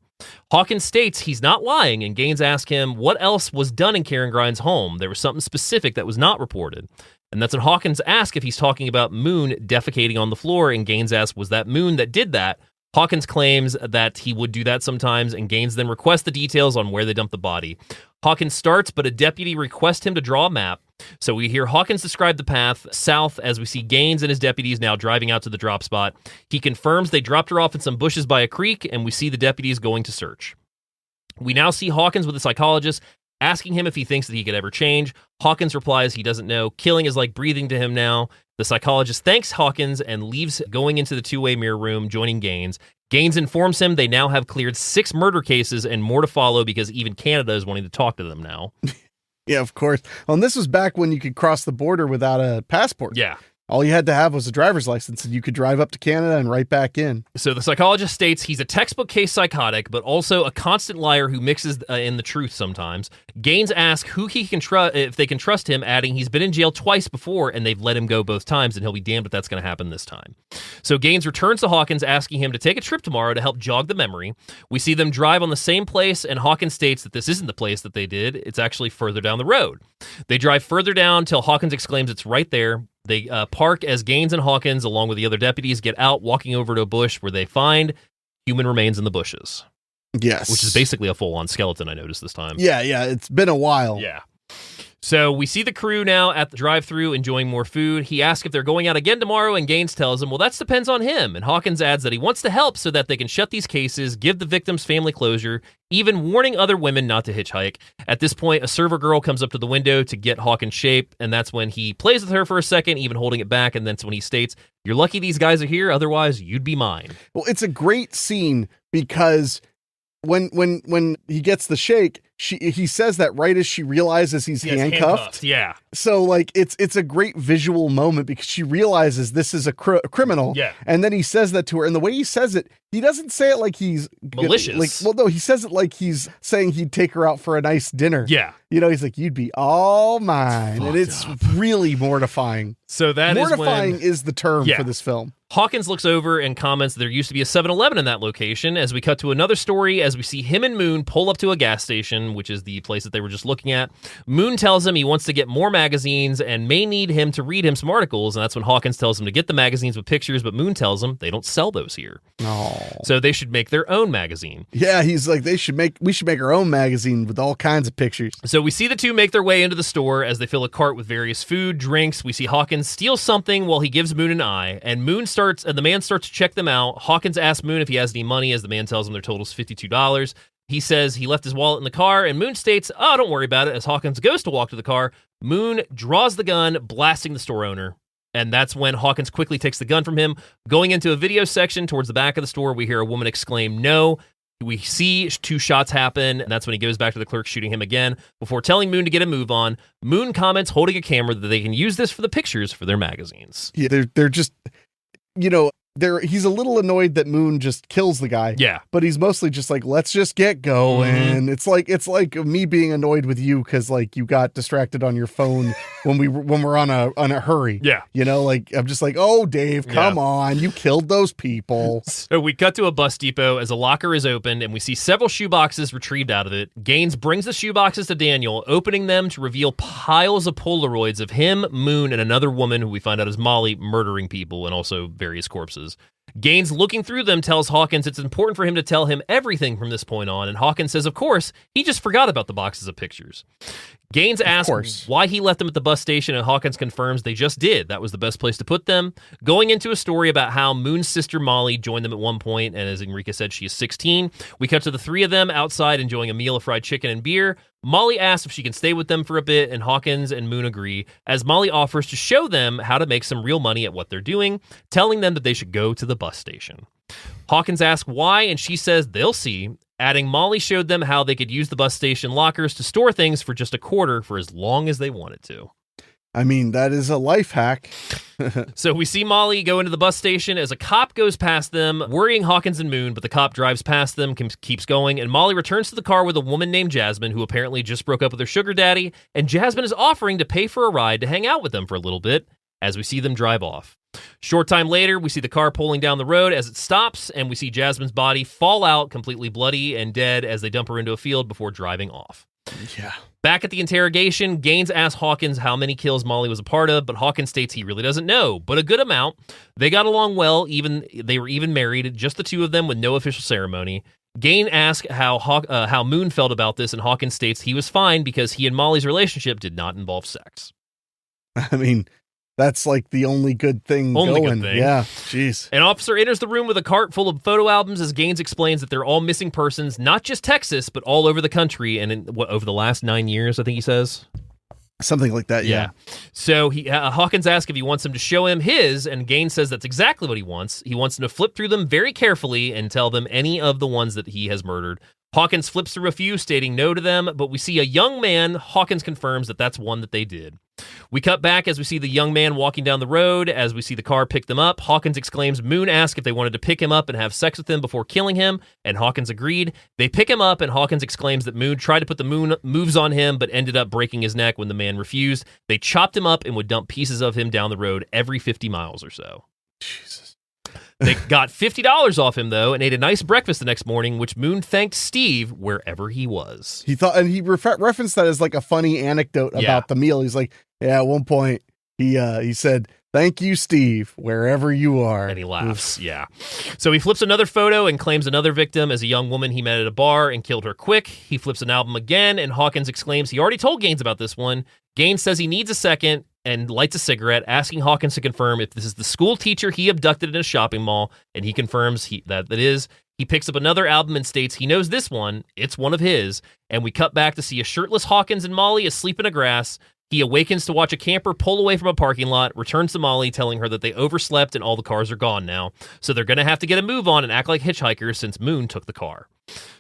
S7: Hawkins states he's not lying, and Gaines asks him what else was done in Karen Grimes' home. There was something specific that was not reported. And that's when Hawkins asks if he's talking about Moon defecating on the floor, and Gaines asks, was that Moon that did that? Hawkins claims that he would do that sometimes, and Gaines then requests the details on where they dumped the body. Hawkins starts, but a deputy requests him to draw a map. So we hear Hawkins describe the path south as we see Gaines and his deputies now driving out to the drop spot. He confirms they dropped her off in some bushes by a creek, and we see the deputies going to search. We now see Hawkins with a psychologist asking him if he thinks that he could ever change. Hawkins replies he doesn't know. Killing is like breathing to him now. The psychologist thanks Hawkins and leaves, going into the two-way mirror room, joining Gaines. Gaines informs him they now have cleared 6 murder cases and more to follow because even Canada is wanting to talk to them now.
S6: Yeah, of course. Well, and this was back when you could cross the border without a passport.
S7: Yeah.
S6: All you had to have was a driver's license, and you could drive up to Canada and right back in.
S7: So the psychologist states he's a textbook case psychotic, but also a constant liar who mixes in the truth sometimes. Gaines asks who he can trust, if they can trust him, adding he's been in jail twice before, and they've let him go both times, and he'll be damned if that's going to happen this time. So Gaines returns to Hawkins, asking him to take a trip tomorrow to help jog the memory. We see them drive on the same place, and Hawkins states that this isn't the place that they did. It's actually further down the road. They drive further down till Hawkins exclaims it's right there. They park as Gaines and Hawkins, along with the other deputies, get out, walking over to a bush where they find human remains in the bushes.
S6: Yes.
S7: Which is basically a full-on skeleton, I noticed this time.
S6: Yeah, it's been a while.
S7: Yeah. So we see the crew now at the drive-thru enjoying more food. He asks if they're going out again tomorrow, and Gaines tells him, well, that depends on him. And Hawkins adds that he wants to help so that they can shut these cases, give the victims family closure, even warning other women not to hitchhike. At this point, a server girl comes up to the window to get Hawkins' shape, and that's when he plays with her for a second, even holding it back, and that's when he states, you're lucky these guys are here, otherwise you'd be mine.
S6: Well, it's a great scene because when he gets the shake, he says that right as she realizes he's handcuffed.
S7: Yeah.
S6: So like it's a great visual moment because she realizes this is a criminal.
S7: Yeah.
S6: And then he says that to her, and the way he says it, he doesn't say it like he's
S7: malicious.
S6: No, he says it like he's saying he'd take her out for a nice dinner.
S7: Yeah.
S6: He's like, you'd be all mine. And it's really mortifying.
S7: So
S6: mortifying is the term for this film.
S7: Hawkins looks over and comments there used to be a 7-Eleven in that location as we cut to another story as we see him and Moon pull up to a gas station, which is the place that they were just looking at. Moon tells him he wants to get more magazines and may need him to read him some articles, and that's when Hawkins tells him to get the magazines with pictures, but Moon tells him they don't sell those here.
S6: Oh.
S7: So they should make their own magazine.
S6: Yeah, he's like, we should make our own magazine with all kinds of pictures.
S7: So we see the two make their way into the store as they fill a cart with various food, drinks. We see Hawkins steal something while he gives Moon an eye, and the man starts to check them out. Hawkins asks Moon if he has any money, as the man tells him their total is $52. He says he left his wallet in the car, and Moon states, oh, don't worry about it. As Hawkins goes to walk to the car, Moon draws the gun, blasting the store owner. And that's when Hawkins quickly takes the gun from him. Going into a video section towards the back of the store, we hear a woman exclaim, no. We see 2 shots happen, and that's when he goes back to the clerk, shooting him again, before telling Moon to get a move on. Moon comments, holding a camera, that they can use this for the pictures for their magazines.
S6: Yeah, they're just, he's a little annoyed that Moon just kills the guy.
S7: Yeah.
S6: But he's mostly just like, let's just get going. Mm-hmm. It's like me being annoyed with you because like you got distracted on your phone when we're on a hurry.
S7: Yeah.
S6: I'm just like, oh, Dave, come on. You killed those people.
S7: So we cut to a bus depot as a locker is opened and we see several shoeboxes retrieved out of it. Gaines brings the shoeboxes to Daniel, opening them to reveal piles of Polaroids of him, Moon, and another woman who we find out is Molly murdering people and also various corpses. Gaines, looking through them, tells Hawkins it's important for him to tell him everything from this point on, and Hawkins says, of course, he just forgot about the boxes of pictures. Gaines asks why he left them at the bus station, and Hawkins confirms they just did. That was the best place to put them. Going into a story about how Moon's sister Molly joined them at one point, and as Enrique said, she is 16. We cut to the 3 of them outside enjoying a meal of fried chicken and beer. Molly asks if she can stay with them for a bit, and Hawkins and Moon agree, as Molly offers to show them how to make some real money at what they're doing, telling them that they should go to the bus station. Hawkins asks why, and she says they'll see, adding Molly showed them how they could use the bus station lockers to store things for just a quarter for as long as they wanted to.
S6: I mean, that is a life hack.
S7: So we see Molly go into the bus station as a cop goes past them, worrying Hawkins and Moon, but the cop drives past them, keeps going, and Molly returns to the car with a woman named Jasmine, who apparently just broke up with her sugar daddy, and Jasmine is offering to pay for a ride to hang out with them for a little bit as we see them drive off. Short time later, we see the car pulling down the road as it stops, and we see Jasmine's body fall out completely bloody and dead as they dump her into a field before driving off.
S6: Yeah.
S7: Back at the interrogation, Gaines asks Hawkins how many kills Molly was a part of, but Hawkins states he really doesn't know, but a good amount. They got along well, they were even married, just the 2 of them with no official ceremony. Gaines asks how Moon felt about this, and Hawkins states he was fine because he and Molly's relationship did not involve sex.
S6: I mean, that's like the only good thing going. Yeah, jeez.
S7: An officer enters the room with a cart full of photo albums as Gaines explains that they're all missing persons, not just Texas, but all over the country, and over the last 9 years, I think he says.
S6: Something like that, yeah.
S7: So Hawkins asks if he wants him to show him his, and Gaines says that's exactly what he wants. He wants him to flip through them very carefully and tell them any of the ones that he has murdered. Hawkins flips through a few, stating no to them, but we see a young man. Hawkins confirms that that's one that they did. We cut back as we see the young man walking down the road as we see the car pick them up. Hawkins exclaims Moon asked if they wanted to pick him up and have sex with him before killing him, and Hawkins agreed. They pick him up, and Hawkins exclaims that Moon tried to put the Moon moves on him but ended up breaking his neck when the man refused. They chopped him up and would dump pieces of him down the road every 50 miles or so.
S6: Jesus.
S7: They got $50 off him, though, and ate a nice breakfast the next morning, which Moon thanked Steve wherever he was.
S6: He thought, and he referenced that as like a funny anecdote about the meal. He's like, yeah, at one point he said, Thank you, Steve, wherever you are.
S7: And he laughs. Yeah. So he flips another photo and claims another victim as a young woman he met at a bar and killed her quick. He flips an album again, and Hawkins exclaims he already told Gaines about this one. Gaines says he needs a second and lights a cigarette, asking Hawkins to confirm if this is the school teacher he abducted in a shopping mall, and he confirms that it is. He picks up another album and states he knows this one. It's one of his. And we cut back to see a shirtless Hawkins and Molly asleep in the grass. He awakens to watch a camper pull away from a parking lot, returns to Molly, telling her that they overslept and all the cars are gone now. So they're going to have to get a move on and act like hitchhikers since Moon took the car.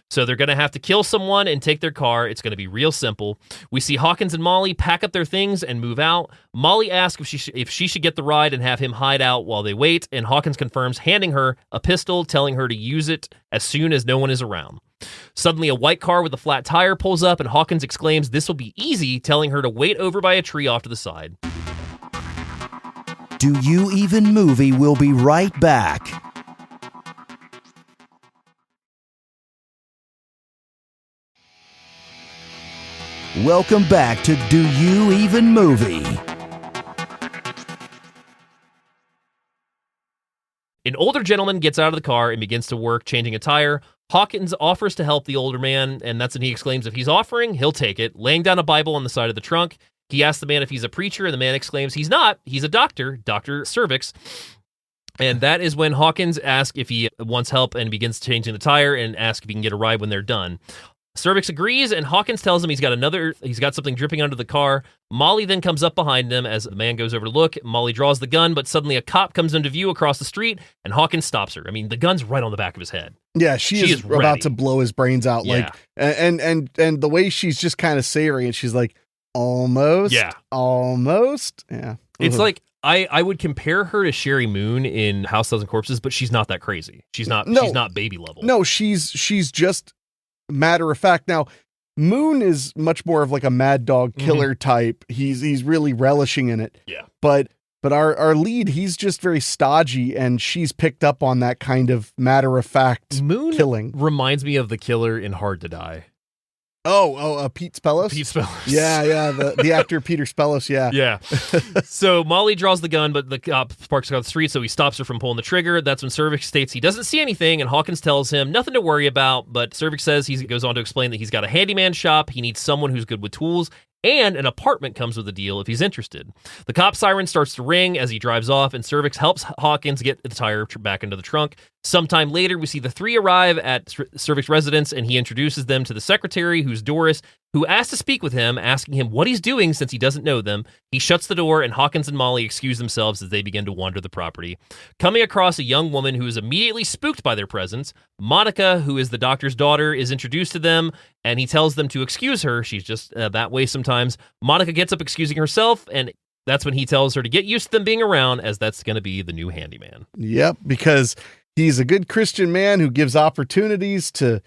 S7: So they're going to have to kill someone and take their car. It's going to be real simple. We see Hawkins and Molly pack up their things and move out. Molly asks if she should get the ride and have him hide out while they wait, and Hawkins confirms, handing her a pistol, telling her to use it as soon as no one is around. Suddenly, a white car with a flat tire pulls up, and Hawkins exclaims this will be easy, telling her to wait over by a tree off to the side.
S5: Do You Even Movie will be right back. Welcome back to Do You Even Movie?
S7: An older gentleman gets out of the car and begins to work changing a tire. Hawkins offers to help the older man, and that's when he exclaims if he's offering, he'll take it, laying down a Bible on the side of the trunk. He asks the man if he's a preacher, and the man exclaims he's not. He's a doctor, Dr. Cervix. And that is when Hawkins asks if he wants help and begins changing the tire and asks if he can get a ride when they're done. Cervix agrees, and Hawkins tells him he's got something dripping under the car. Molly then comes up behind him as the man goes over to look. Molly draws the gun, but suddenly a cop comes into view across the street, and Hawkins stops her. I mean, the gun's right on the back of his head.
S6: Yeah, she is about
S7: ready
S6: to blow his brains out.
S7: Yeah.
S6: Like, and the way she's just kind of savory, and she's like, almost. Yeah. Almost. Yeah.
S7: It's like, I would compare her to Sherry Moon in House Thousand Corpses, but she's not that crazy. She's not baby level.
S6: No, she's just matter of fact. Now, Moon is much more of like a mad dog killer type. He's really relishing in it.
S7: Yeah.
S6: But our lead, he's just very stodgy, and she's picked up on that kind of matter of fact
S7: Moon
S6: killing.
S7: Reminds me of the killer in Hard to Die.
S6: Pete Spellos?
S7: Pete Spellos.
S6: Yeah, the actor Peter Spellos, yeah.
S7: Yeah. So Molly draws the gun, but the cop parks across the street, so he stops her from pulling the trigger. That's when Cervix states he doesn't see anything, and Hawkins tells him nothing to worry about, but Cervix says he goes on to explain that he's got a handyman shop, he needs someone who's good with tools, and an apartment comes with a deal if he's interested. The cop siren starts to ring as he drives off, and Cervix helps Hawkins get the tire back into the trunk. Sometime later, we see the three arrive at Cervix residence, and he introduces them to the secretary, who's Doris, who asks to speak with him, asking him what he's doing since he doesn't know them. He shuts the door, and Hawkins and Molly excuse themselves as they begin to wander the property. Coming across a young woman who is immediately spooked by their presence, Monica, who is the doctor's daughter, is introduced to them, and he tells them to excuse her. She's just that way sometimes. Monica gets up excusing herself, and that's when he tells her to get used to them being around, as that's going to be the new handyman.
S6: Yep, because he's a good Christian man who gives opportunities to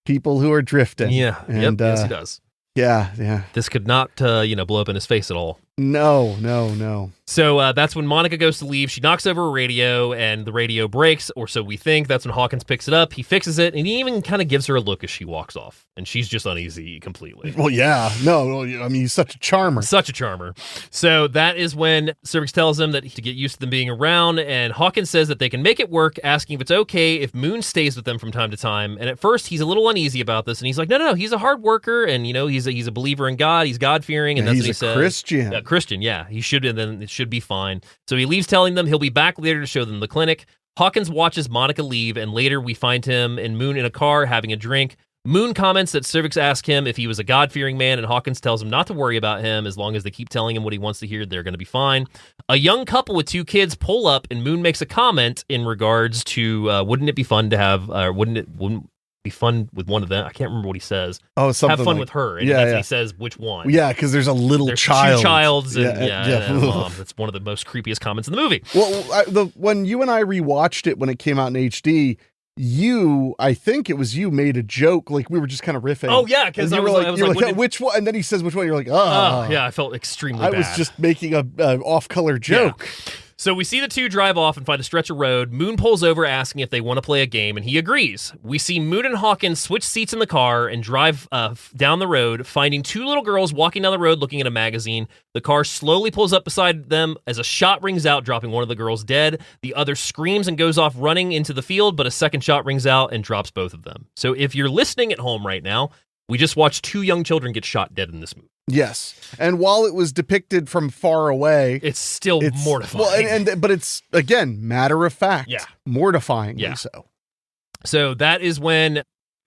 S6: people who are drifting.
S7: Yeah,
S6: and,
S7: yes, he does.
S6: Yeah.
S7: This could not, blow up in his face at all.
S6: No.
S7: So that's when Monica goes to leave. She knocks over a radio, and the radio breaks, or so we think. That's when Hawkins picks it up. He fixes it, and he even kind of gives her a look as she walks off. And she's just uneasy completely.
S6: Well, yeah. No, I mean, he's such a charmer.
S7: So that is when Cervix tells him that to get used to them being around, and Hawkins says that they can make it work, asking if it's okay if Moon stays with them from time to time. And at first, he's a little uneasy about this, and he's like, no, he's a hard worker, and, he's a believer in God. He's God-fearing, and that's what he says.
S6: Christian.
S7: Christian, yeah. He should, and then it should be fine. So he leaves telling them he'll be back later to show them the clinic. Hawkins watches Monica leave, and later we find him and Moon in a car having a drink. Moon comments that Cervix asked him if he was a God-fearing man, and Hawkins tells him not to worry about him. As long as they keep telling him what he wants to hear, they're going to be fine. A young couple with two kids pull up, and Moon makes a comment in regards to wouldn't it be fun to have, wouldn't be fun with one of them? I can't remember what he says.
S6: Oh, something
S7: have fun
S6: like,
S7: with her. And
S6: yeah.
S7: He says which one.
S6: Yeah, because there's a little child.
S7: Two childs. And,
S6: yeah.
S7: And mom. That's one of the most creepiest comments in the movie.
S6: Well, when you and I rewatched it when it came out in HD, I think it was you made a joke, like we were just kind of riffing.
S7: Oh yeah, because I was like,
S6: which one? And then he says which one. You're like, oh
S7: yeah, I felt extremely bad.
S6: I was just making a off-color joke.
S7: Yeah. So we see the two drive off and find a stretch of road. Moon pulls over asking if they want to play a game, and he agrees. We see Moon and Hawkins switch seats in the car and drive down the road, finding two little girls walking down the road looking at a magazine. The car slowly pulls up beside them as a shot rings out, dropping one of the girls dead. The other screams and goes off running into the field, but a second shot rings out and drops both of them. So if you're listening at home right now, we just watched two young children get shot dead in this movie.
S6: Yes. And while it was depicted from far away,
S7: it's still mortifying.
S6: Well, but it's, again, matter of fact.
S7: Yeah.
S6: Mortifyingly so.
S7: So that is when,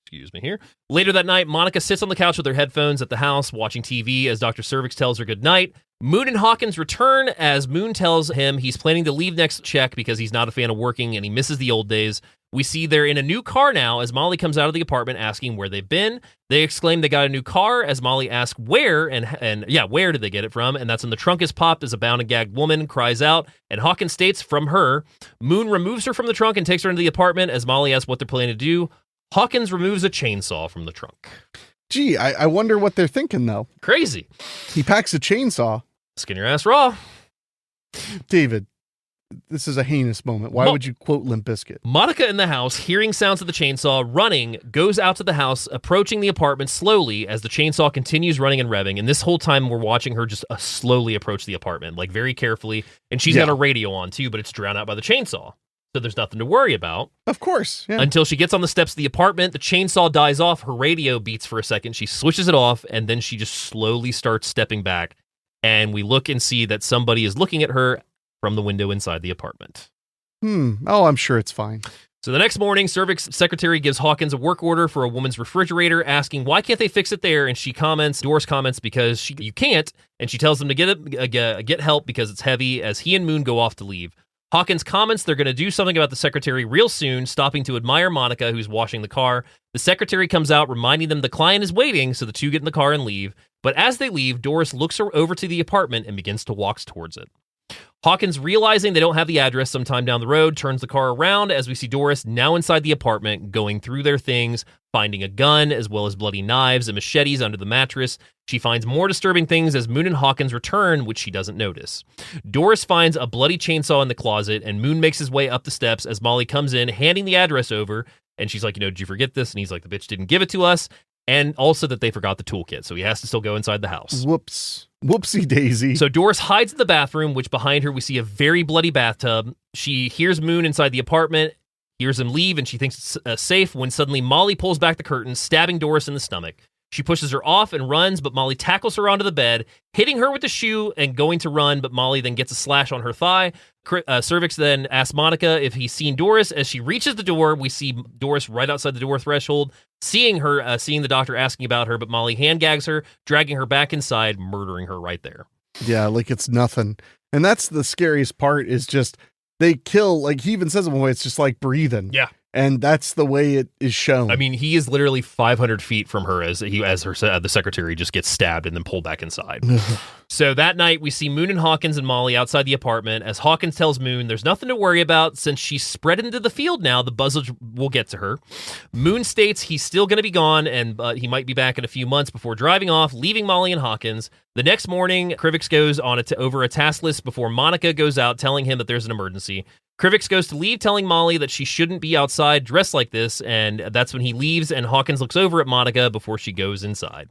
S7: excuse me here, later that night, Monica sits on the couch with her headphones at the house, watching TV as Dr. Cervix tells her goodnight. Moon and Hawkins return as Moon tells him he's planning to leave next check because he's not a fan of working and he misses the old days. We see they're in a new car now as Molly comes out of the apartment asking where they've been. They exclaim they got a new car as Molly asks where, and where did they get it from? And that's when the trunk is popped as a bound and gagged woman cries out, and Hawkins states from her. Moon removes her from the trunk and takes her into the apartment as Molly asks what they're planning to do. Hawkins removes a chainsaw from the trunk.
S6: Gee, I wonder what they're thinking, though.
S7: Crazy.
S6: He packs a chainsaw.
S7: Skin your ass raw.
S6: David, this is a heinous moment. Why would you quote Limp Bizkit?
S7: Monica in the house, hearing sounds of the chainsaw, running, goes out to the house, approaching the apartment slowly as the chainsaw continues running and revving. And this whole time, we're watching her just slowly approach the apartment, like very carefully. And she's got a radio on, too, but it's drowned out by the chainsaw. So there's nothing to worry about.
S6: Of course. Yeah.
S7: Until she gets on the steps of the apartment, the chainsaw dies off, her radio beats for a second, she switches it off, and then she just slowly starts stepping back. And we look and see that somebody is looking at her from the window inside the apartment.
S6: Oh, I'm sure it's fine.
S7: So the next morning, Cervix's secretary gives Hawkins a work order for a woman's refrigerator, asking why can't they fix it there? And Doris comments because you can't, and she tells them to get help because it's heavy as he and Moon go off to leave. Hawkins comments they're going to do something about the secretary real soon, stopping to admire Monica, who's washing the car. The secretary comes out, reminding them the client is waiting, so the two get in the car and leave. But as they leave, Doris looks over to the apartment and begins to walk towards it. Hawkins, realizing they don't have the address sometime down the road, turns the car around as we see Doris now inside the apartment, going through their things, finding a gun as well as bloody knives and machetes under the mattress. She finds more disturbing things as Moon and Hawkins return, which she doesn't notice. Doris finds a bloody chainsaw in the closet, and Moon makes his way up the steps as Molly comes in, handing the address over, and she's like, did you forget this? And he's like, the bitch didn't give it to us. And also that they forgot the toolkit, so he has to still go inside the house.
S6: Whoops. Whoopsie daisy.
S7: So Doris hides in the bathroom, which behind her we see a very bloody bathtub. She hears Moon inside the apartment, hears him leave, and she thinks it's safe when suddenly Molly pulls back the curtain, stabbing Doris in the stomach. She pushes her off and runs, but Molly tackles her onto the bed, hitting her with the shoe and going to run, but Molly then gets a slash on her thigh. Cervix then asks Monica if he's seen Doris. As she reaches the door, we see Doris right outside the door threshold, seeing the doctor asking about her, but Molly hand gags her, dragging her back inside, murdering her right there.
S6: Yeah, like it's nothing. And that's the scariest part is just they kill, like he even says it one way, it's just like breathing.
S7: Yeah.
S6: And that's the way it is shown.
S7: I mean, he is literally 500 feet from her as the secretary just gets stabbed and then pulled back inside. So that night, we see Moon and Hawkins and Molly outside the apartment as Hawkins tells Moon there's nothing to worry about since she's spread into the field now. The buzzards will get to her. Moon states he's still going to be gone and he might be back in a few months before driving off, leaving Molly and Hawkins. The next morning, Krivix goes on over a task list before Monica goes out telling him that there's an emergency. Krivix goes to leave, telling Molly that she shouldn't be outside dressed like this, and that's when he leaves, and Hawkins looks over at Monica before she goes inside.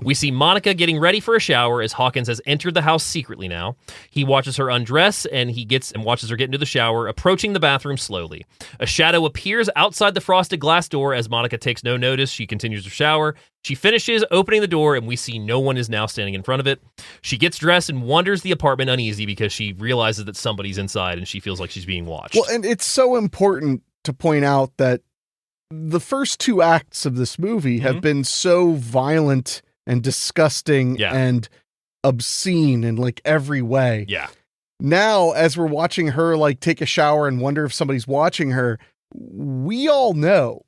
S7: We see Monica getting ready for a shower as Hawkins has entered the house secretly now. He watches her undress, and watches her get into the shower, approaching the bathroom slowly. A shadow appears outside the frosted glass door as Monica takes no notice. She continues her shower. She finishes opening the door, and we see no one is now standing in front of it. She gets dressed and wanders the apartment uneasy because she realizes that somebody's inside, and she feels like she's being watched.
S6: Well, and it's so important to point out that the first two acts of this movie have been so violent and disgusting and obscene in like every way.
S7: Yeah.
S6: Now, as we're watching her like take a shower and wonder if somebody's watching her, we all know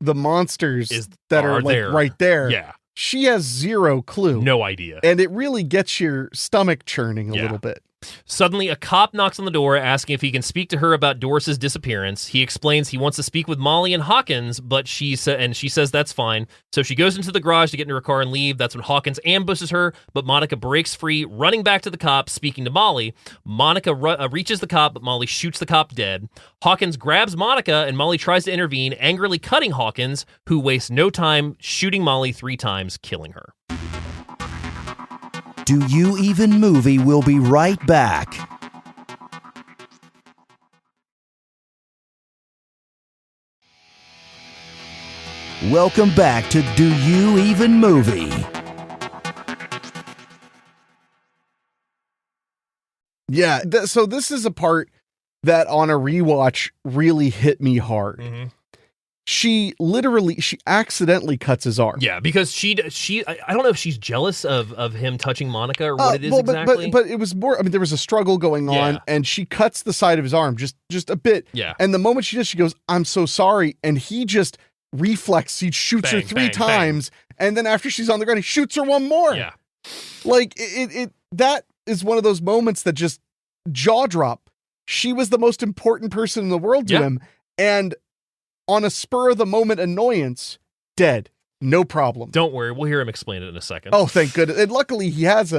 S6: the monsters that are like there. Right there.
S7: Yeah.
S6: She has zero clue.
S7: No idea.
S6: And it really gets your stomach churning a little bit.
S7: Suddenly, a cop knocks on the door asking if he can speak to her about Doris's disappearance. He explains he wants to speak with Molly and Hawkins, but she says that's fine. So she goes into the garage to get into her car and leave. That's when Hawkins ambushes her, but Monica breaks free, running back to the cop, speaking to Molly. Monica reaches the cop, but Molly shoots the cop dead. Hawkins grabs Monica, and Molly tries to intervene, angrily cutting Hawkins, who wastes no time shooting Molly 3 times, killing her.
S5: Do You Even Movie will be right back. Welcome back to Do You Even Movie?
S6: Yeah, so this is a part that on a rewatch really hit me hard.
S7: Mm-hmm.
S6: She accidentally cuts his arm.
S7: Yeah, because she I don't know if she's jealous of him touching Monica or what it is exactly.
S6: But it was more, I mean, there was a struggle going on, and she cuts the side of his arm just a bit.
S7: Yeah.
S6: And the moment she does, she goes, "I'm so sorry," and he just he shoots her 3 times, and then after she's on the ground, he shoots her 1 more.
S7: Yeah.
S6: Like that is one of those moments that just jaw drop. She was the most important person in the world to him, and on a spur of the moment annoyance, dead. No problem.
S7: Don't worry, we'll hear him explain it in a second.
S6: Oh, thank goodness. And luckily he has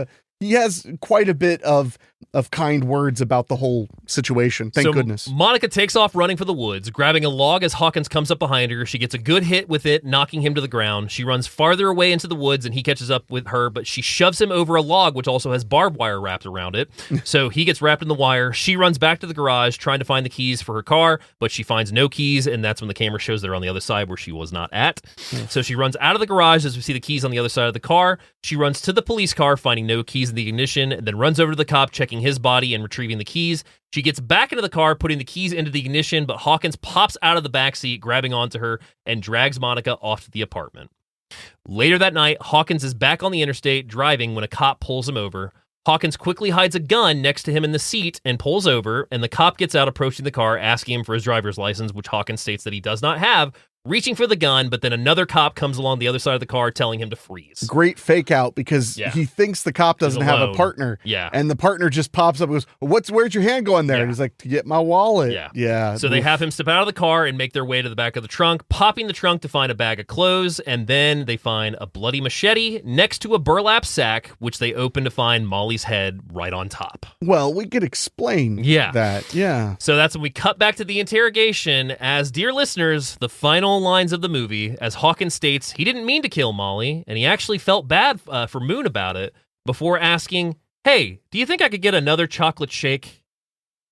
S6: quite a bit of kind words about the whole situation. Thank goodness.
S7: Monica takes off running for the woods, grabbing a log as Hawkins comes up behind her. She gets a good hit with it, knocking him to the ground. She runs farther away into the woods and he catches up with her, but she shoves him over a log, which also has barbed wire wrapped around it. So he gets wrapped in the wire. She runs back to the garage trying to find the keys for her car, but she finds no keys, and that's when the camera shows they're on the other side where she was not at. So she runs out of the garage as we see the keys on the other side of the car. She runs to the police car, finding no keys in the ignition, and then runs over to the cop, checking his body and retrieving the keys. She gets back into the car, putting the keys into the ignition, but Hawkins pops out of the backseat, grabbing onto her, and drags Monica off to the apartment. Later that night, Hawkins is back on the interstate driving when a cop pulls him over. Hawkins quickly hides a gun next to him in the seat and pulls over, and the cop gets out, approaching the car, asking him for his driver's license, which Hawkins states that he does not have, reaching for the gun, but then another cop comes along the other side of the car telling him to freeze.
S6: Great fake out, because he thinks the cop doesn't have a partner.
S7: Yeah.
S6: And the partner just pops up and goes, where's your hand going there?
S7: Yeah.
S6: And he's like, to get my wallet. Yeah.
S7: So they have him step out of the car and make their way to the back of the trunk, popping the trunk to find a bag of clothes, and then they find a bloody machete next to a burlap sack, which they open to find Molly's head right on top.
S6: Well, we could explain that. Yeah.
S7: So that's when we cut back to the interrogation as, dear listeners, the final lines of the movie, as Hawkins states he didn't mean to kill Molly, and he actually felt bad for Moon about it, before asking, "Hey, do you think I could get another chocolate shake?"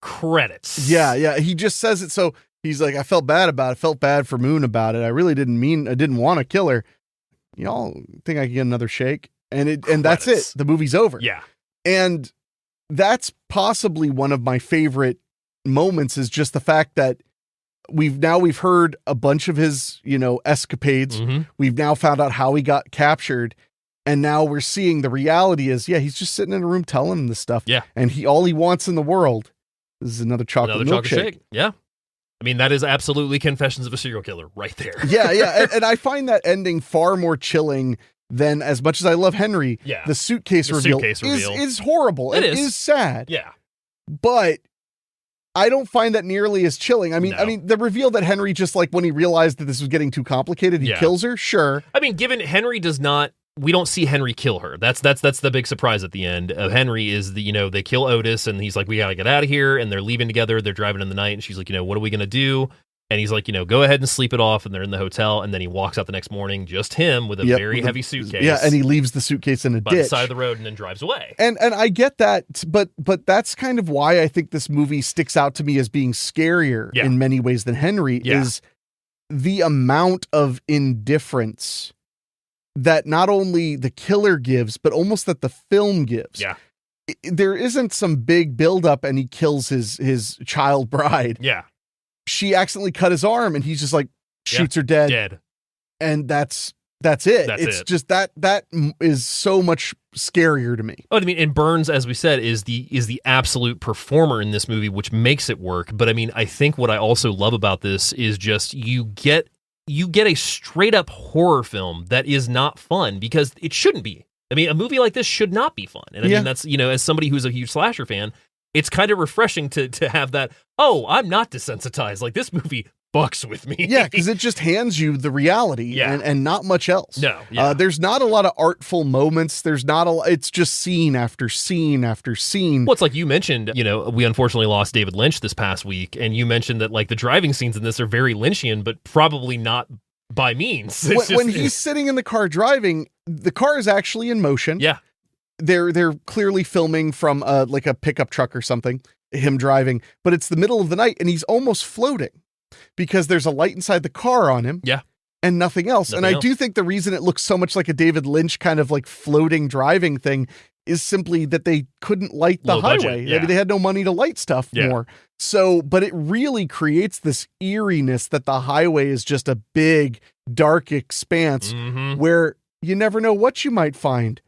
S7: Credits.
S6: Yeah. He just says it, so he's like, I felt bad about it, felt bad for Moon about it. I really didn't want to kill her. Y'all think I could get another shake? And that's it. The movie's over.
S7: Yeah.
S6: And that's possibly one of my favorite moments, is just the fact that we've heard a bunch of his, escapades. Mm-hmm. We've now found out how he got captured. And now we're seeing the reality is, he's just sitting in a room telling him this stuff.
S7: Yeah.
S6: And all he wants in the world is another chocolate milkshake.
S7: Yeah. I mean, that is absolutely Confessions of a Serial Killer right there.
S6: Yeah. And I find that ending far more chilling than, as much as I love Henry, the suitcase reveal is horrible. It is sad.
S7: Yeah.
S6: But I don't find that nearly as chilling. I mean, the reveal that Henry, just like when he realized that this was getting too complicated, he kills her. Sure.
S7: I mean, given Henry we don't see Henry kill her. That's the big surprise at the end of Henry is they kill Otis, and he's like, we gotta get out of here, and they're leaving together. They're driving in the night, and she's like, what are we gonna do? And he's like, go ahead and sleep it off. And they're in the hotel. And then he walks out the next morning, just him with a very heavy suitcase.
S6: Yeah. And he leaves the suitcase in a ditch
S7: by the side of the road and then drives away.
S6: And I get that. But that's kind of why I think this movie sticks out to me as being scarier in many ways than Henry, is the amount of indifference that not only the killer gives, but almost that the film gives.
S7: Yeah.
S6: There isn't some big buildup and he kills his child bride.
S7: Yeah.
S6: She accidentally cut his arm and he's just like shoots her dead. And that's it. It's just that is so much scarier to me.
S7: Oh, I mean, and Burns, as we said, is the absolute performer in this movie, which makes it work. But I mean, I think what I also love about this is just you get a straight up horror film that is not fun, because it shouldn't be. I mean, a movie like this should not be fun. And I mean, that's, as somebody who's a huge slasher fan, it's kind of refreshing to have that, oh, I'm not desensitized. Like, this movie fucks with me.
S6: Yeah, because it just hands you the reality and not much else.
S7: No. Yeah.
S6: There's not a lot of artful moments. It's just scene after scene after scene.
S7: Well, it's like you mentioned, we unfortunately lost David Lynch this past week, and you mentioned that, like, the driving scenes in this are very Lynchian, but probably not by means.
S6: When he's sitting in the car driving, the car is actually in motion.
S7: Yeah.
S6: They're clearly filming from like a pickup truck or something, him driving, but it's the middle of the night and he's almost floating because there's a light inside the car on him.
S7: Yeah.
S6: And nothing else.
S7: Nothing
S6: and I
S7: else.
S6: do think the reason it looks so much like a David Lynch kind of like floating driving thing is simply that they couldn't light the
S7: Low
S6: highway.
S7: budget, yeah.
S6: I mean, they had no money to light stuff more. So, but it really creates this eeriness that the highway is just a big, dark expanse where you never know what you might find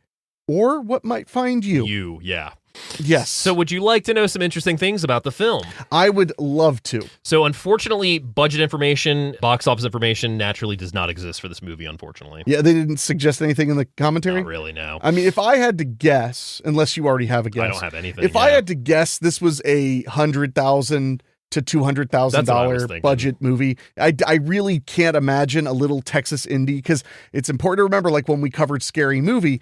S6: or what might find you.
S7: Yeah.
S6: Yes.
S7: So would you like to know some interesting things about the film?
S6: I would love to.
S7: So unfortunately, budget information, box office information naturally does not exist for this movie, unfortunately.
S6: Yeah, they didn't suggest anything in the commentary?
S7: Not really, no.
S6: I mean, if I had to guess, unless you already have a guess.
S7: I don't have anything.
S6: If I had to guess, this was a $100,000 to $200,000 budget movie. I really can't imagine a little Texas indie, because it's important to remember, like when we covered Scary Movie,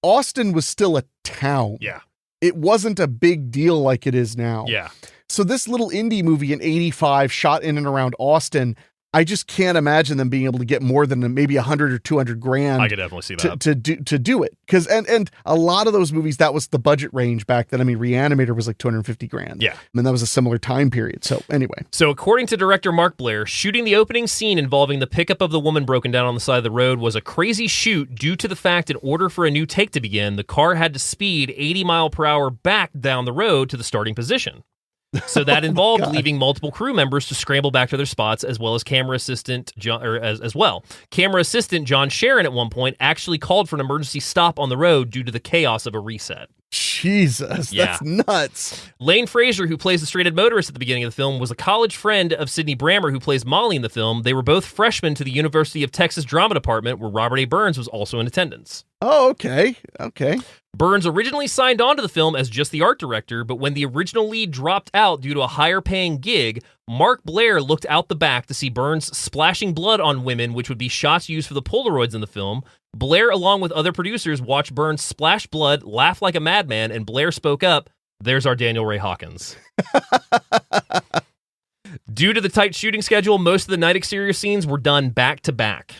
S6: Austin was still a town.
S7: Yeah.
S6: It wasn't a big deal like it is now.
S7: Yeah.
S6: So this little indie movie in 85 shot in and around Austin, I just can't imagine them being able to get more than maybe 100 or 200 grand.
S7: I could definitely see that.
S6: To do it. Because, and a lot of those movies, that was the budget range back then. I mean, Reanimator was like 250 grand.
S7: Yeah.
S6: I mean, that was a similar time period. So anyway.
S7: So according to director Mark Blair, shooting the opening scene involving the pickup of the woman broken down on the side of the road was a crazy shoot due to the fact in order for a new take to begin, the car had to speed 80 mile per hour back down the road to the starting position. So that involved leaving multiple crew members to scramble back to their spots, as well as camera assistant John, as well. Camera assistant John Sharon at one point actually called for an emergency stop on the road due to the chaos of a reset.
S6: Jesus, that's nuts.
S7: Lane Fraser, who plays the stranded motorist at the beginning of the film, was a college friend of Sidney Brammer, who plays Molly in the film. They were both freshmen to the University of Texas Drama Department, where Robert A. Burns was also in attendance.
S6: Oh, okay. Okay.
S7: Burns originally signed on to the film as just the art director, but when the original lead dropped out due to a higher-paying gig, Mark Blair looked out the back to see Burns splashing blood on women, which would be shots used for the Polaroids in the film. Blair, along with other producers, watched Burns splash blood, laugh like a madman, and Blair spoke up, "There's our Daniel Ray Hawkins." Due to the tight shooting schedule, most of the night exterior scenes were done back-to-back.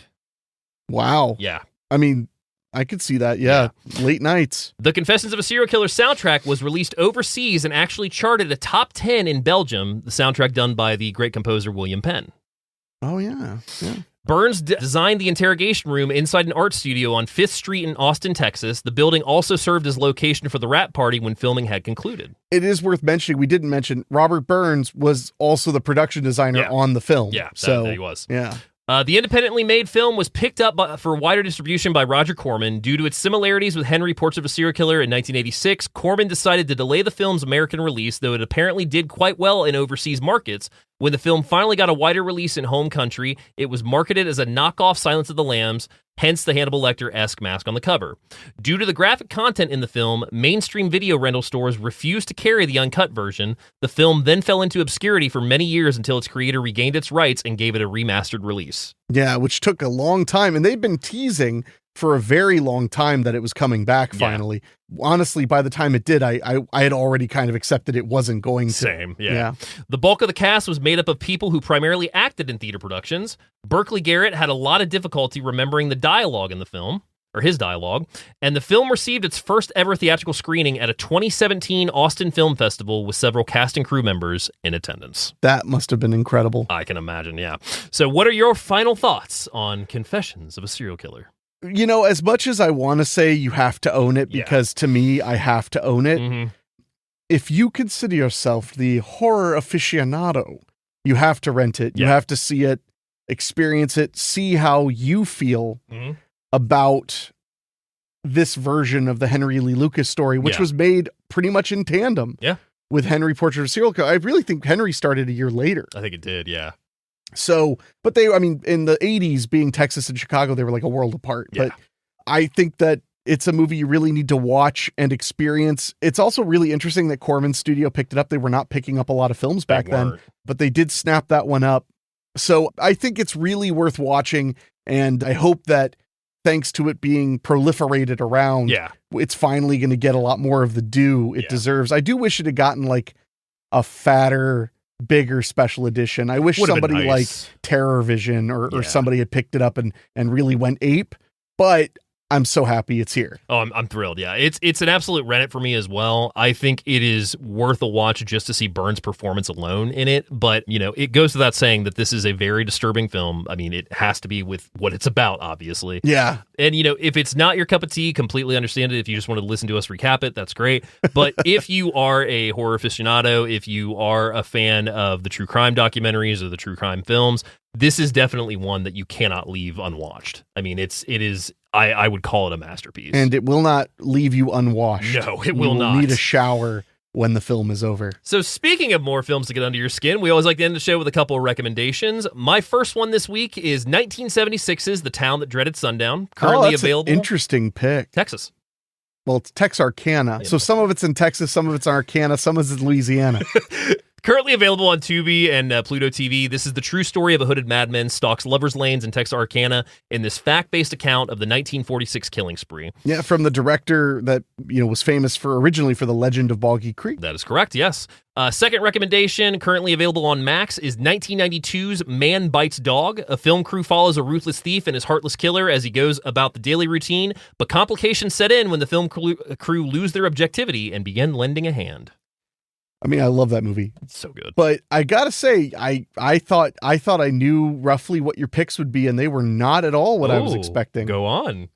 S6: Wow.
S7: Yeah.
S6: I mean, I could see that. Yeah. Late nights.
S7: The Confessions of a Serial Killer soundtrack was released overseas and actually charted a top 10 in Belgium, the soundtrack done by the great composer William Penn.
S6: Oh, yeah. Yeah.
S7: Burns designed the interrogation room inside an art studio on 5th Street in Austin, Texas. The building also served as location for the rap party when filming had concluded.
S6: It is worth mentioning, we didn't mention, Robert Burns was also the production designer on the film.
S7: Yeah,
S6: so
S7: that he was.
S6: Yeah.
S7: The independently made film was picked up for wider distribution by Roger Corman. Due to its similarities with Henry Portrait of a Serial Killer in 1986, Corman decided to delay the film's American release, though it apparently did quite well in overseas markets. When the film finally got a wider release in home country, it was marketed as a knockoff Silence of the Lambs, hence the Hannibal Lecter-esque mask on the cover. Due to the graphic content in the film, mainstream video rental stores refused to carry the uncut version. The film then fell into obscurity for many years until its creator regained its rights and gave it a remastered release. Yeah,
S6: which took a long time, and they've been teasing for a very long time that it was coming back finally. Honestly, by the time it did, I had already kind of accepted it wasn't going to.
S7: Same, yeah. The bulk of the cast was made up of people who primarily acted in theater productions. Berkeley Garrett had a lot of difficulty remembering the dialogue in the film, or his dialogue, and the film received its first ever theatrical screening at a 2017 Austin Film Festival with several cast and crew members in attendance.
S6: That must have been incredible.
S7: I can imagine, yeah. So what are your final thoughts on Confessions of a Serial Killer?
S6: You know, as much as I want to say you have to own it, because to me, I have to own it. If you consider yourself the horror aficionado, you have to rent it. You have to see it, experience it, see how you feel about this version of the Henry Lee Lucas story, which was made pretty much in tandem with Henry Portrait of a Serial Killer. I really think Henry started a year later.
S7: I think it did, yeah.
S6: So, but they, I mean, in the 80s, being Texas and Chicago, they were like a world apart. But I think that It's a movie you really need to watch and experience. It's also really interesting that Corman Studio picked it up. They were not picking up a lot of films back then, but they did snap that one up. So I think it's really worth watching, and I hope that thanks to it being proliferated around, it's finally going to get a lot more of the due it deserves. I do wish it had gotten like a fatter, bigger special edition. I wish somebody like Terror Vision or somebody had picked it up and really went ape, but I'm so happy it's here.
S7: Oh, I'm thrilled. Yeah, it's an absolute rent it for me as well. I think it is worth a watch just to see Burns' performance alone in it. But, you know, it goes without saying that this is a very disturbing film. I mean, it has to be with what it's about, obviously.
S6: Yeah.
S7: And, you know, if it's not your cup of tea, completely understand it. If you just want to listen to us recap it, that's great. But if you are a horror aficionado, if you are a fan of the true crime documentaries or the true crime films, this is definitely one that you cannot leave unwatched. I mean, it is. I would call it a masterpiece.
S6: And it will not leave you unwashed.
S7: No, it will not.
S6: You need a shower when the film is over.
S7: So speaking of more films to get under your skin, we always like to end the show with a couple of recommendations. My first one this week is 1976's The Town That Dreaded Sundown, currently available.
S6: An interesting pick.
S7: Texas.
S6: Well, it's Texarkana.
S7: Yeah.
S6: So some of it's in Texas, some of it's in Arcana, some of it's in Louisiana.
S7: Currently available on Tubi and Pluto TV, this is the true story of a hooded madman stalks lovers' lanes in Texarkana in this fact-based account of the 1946 killing spree.
S6: Yeah, from the director that was famous originally for The Legend of Boggy Creek.
S7: That is correct, yes. Second recommendation, currently available on Max, is 1992's Man Bites Dog. A film crew follows a ruthless thief and his heartless killer as he goes about the daily routine, but complications set in when the film crew lose their objectivity and begin lending a hand.
S6: I mean, I love that movie.
S7: It's so good.
S6: But I gotta say, I thought I knew roughly what your picks would be, and they were not at all what I was expecting.
S7: Go on.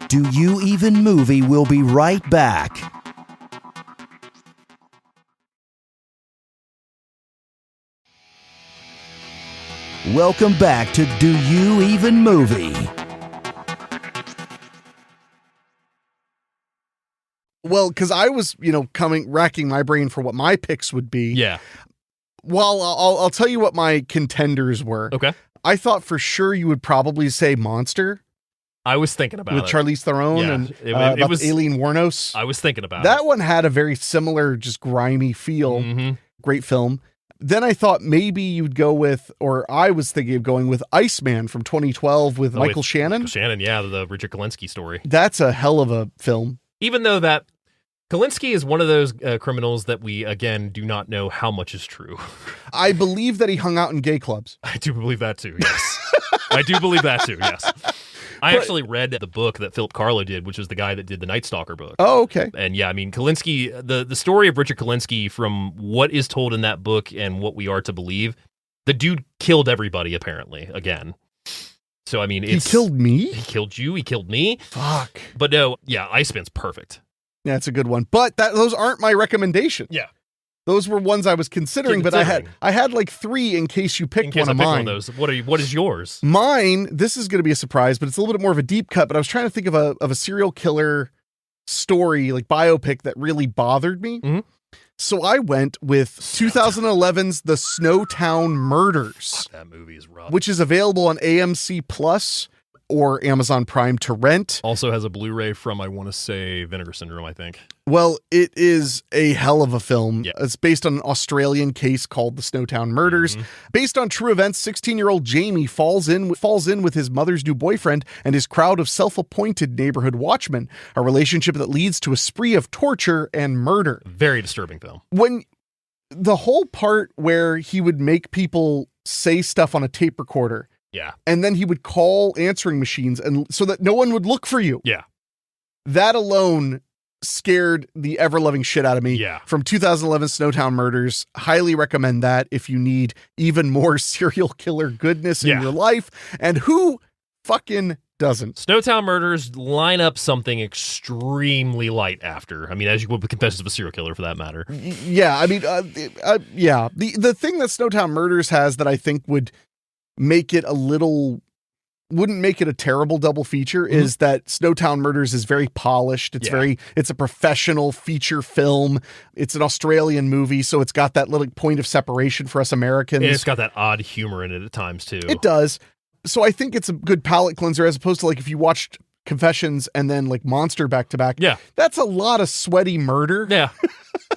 S5: Do You Even Movie will be right back. Welcome back to Do You Even Movie?
S6: Well, because I was, racking my brain for what my picks would be.
S7: Yeah.
S6: Well, I'll tell you what my contenders were.
S7: Okay.
S6: I thought for sure you would probably say Monster.
S7: I was thinking about
S6: with Charlize Theron and
S7: it was
S6: Aileen Wuornos.
S7: I was thinking about
S6: that one had a very similar, just grimy feel.
S7: Mm-hmm.
S6: Great film. Then I thought maybe you'd go with, or I was thinking of going with Iceman from 2012 with Michael Shannon.
S7: Michael Shannon, yeah, the Richard Kalinsky story.
S6: That's a hell of a film.
S7: Even though that Kalinsky is one of those criminals that we, again, do not know how much is true.
S6: I believe that he hung out in gay clubs.
S7: I do believe that too, yes. I do believe that too, yes. I actually read the book that Philip Carlo did, which was the guy that did the Night Stalker book.
S6: Oh, okay.
S7: And yeah, I mean, Kalinsky, the story of Richard Kalinsky, from what is told in that book and what we are to believe, the dude killed everybody, apparently, again. So, I mean,
S6: he killed me?
S7: He killed you, he killed me.
S6: Fuck.
S7: But no, yeah, Iceman's perfect.
S6: Yeah, it's a good one. But those aren't my recommendations.
S7: Yeah.
S6: Those were ones I was considering, but I had like three in case you picked one of mine.
S7: One of those. What is yours?
S6: Mine, this is going to be a surprise, but it's a little bit more of a deep cut, but I was trying to think of a serial killer story, like biopic, that really bothered me.
S7: Mm-hmm.
S6: So I went with 2011's The Snowtown Murders.
S7: Fuck, that movie is rough.
S6: Which is available on AMC Plus or Amazon Prime to rent.
S7: Also has a Blu-ray from, I want to say, Vinegar Syndrome, I think.
S6: Well, it is a hell of a film.
S7: Yeah.
S6: It's based on an Australian case called the Snowtown Murders. Mm-hmm. Based on true events, 16-year-old Jamie falls in with his mother's new boyfriend and his crowd of self-appointed neighborhood watchmen, a relationship that leads to a spree of torture and murder.
S7: Very disturbing film.
S6: When the whole part where he would make people say stuff on a tape recorder,
S7: yeah,
S6: and then he would call answering machines and so that no one would look for you.
S7: Yeah.
S6: That alone scared the ever-loving shit out of me.
S7: Yeah.
S6: From 2011 Snowtown Murders. Highly recommend that if you need even more serial killer goodness in your life. And who fucking doesn't?
S7: Snowtown Murders line up something extremely light after. I mean, as you would with Confessions of a Serial Killer, for that matter.
S6: Yeah, I mean, yeah. The thing that Snowtown Murders has that I think would make it wouldn't make it a terrible double feature is that Snowtown Murders is very polished. It's a professional feature film. It's an Australian movie, so it's got that little point of separation for us Americans.
S7: And it's got that odd humor in it at times too.
S6: It does. So I think it's a good palate cleanser as opposed to like if you watched Confessions and then like Monster back to back.
S7: Yeah.
S6: That's a lot of sweaty murder.
S7: Yeah.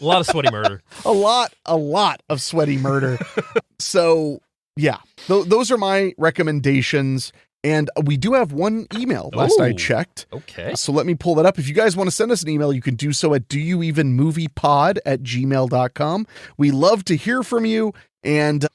S7: A lot of sweaty murder.
S6: a lot of sweaty murder. So yeah, those are my recommendations. And we do have one email last I checked.
S7: Okay.
S6: So let me pull that up. If you guys want to send us an email, you can do so at doyouevenmoviepod@gmail.com. We love to hear from you. And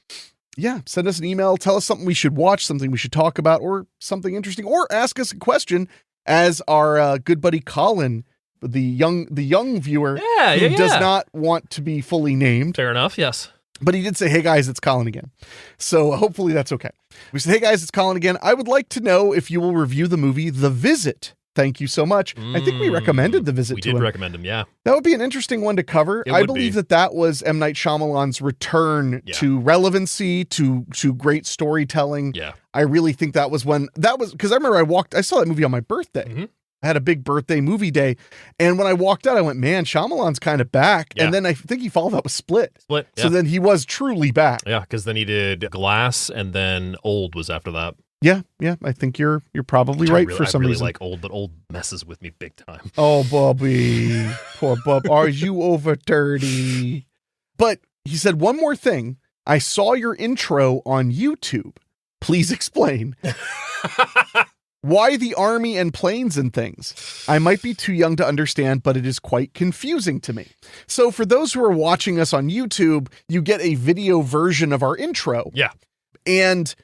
S6: yeah, send us an email. Tell us something we should watch, something we should talk about, or something interesting, or ask us a question as our good buddy Colin, the young viewer who does not want to be fully named.
S7: Fair enough. Yes.
S6: But he did say, hey guys, it's Colin again. So hopefully that's okay. We said, hey guys, it's Colin again. I would like to know if you will review the movie The Visit. Thank you so much. I think we recommended The Visit to him.
S7: We did recommend him, yeah.
S6: That would be an interesting one to cover. I believe that was M. Night Shyamalan's return to relevancy, to great storytelling.
S7: Yeah.
S6: I really think that was because I remember I saw that movie on my birthday. Mm-hmm. I had a big birthday movie day. And when I walked out, I went, man, Shyamalan's kind of back. Yeah. And then I think he followed up with Split.
S7: Yeah.
S6: So then he was truly back.
S7: Yeah, because then he did Glass, and then Old was after that.
S6: Yeah. I think you're probably right for some reason.
S7: I like Old, but Old messes with me big time.
S6: Oh, Bobby. Poor Bob. Are you over 30? But he said one more thing. I saw your intro on YouTube. Please explain. Why the army and planes and things? I might be too young to understand, but it is quite confusing to me. So for those who are watching us on YouTube, you get a video version of our intro.
S7: Yeah.
S6: And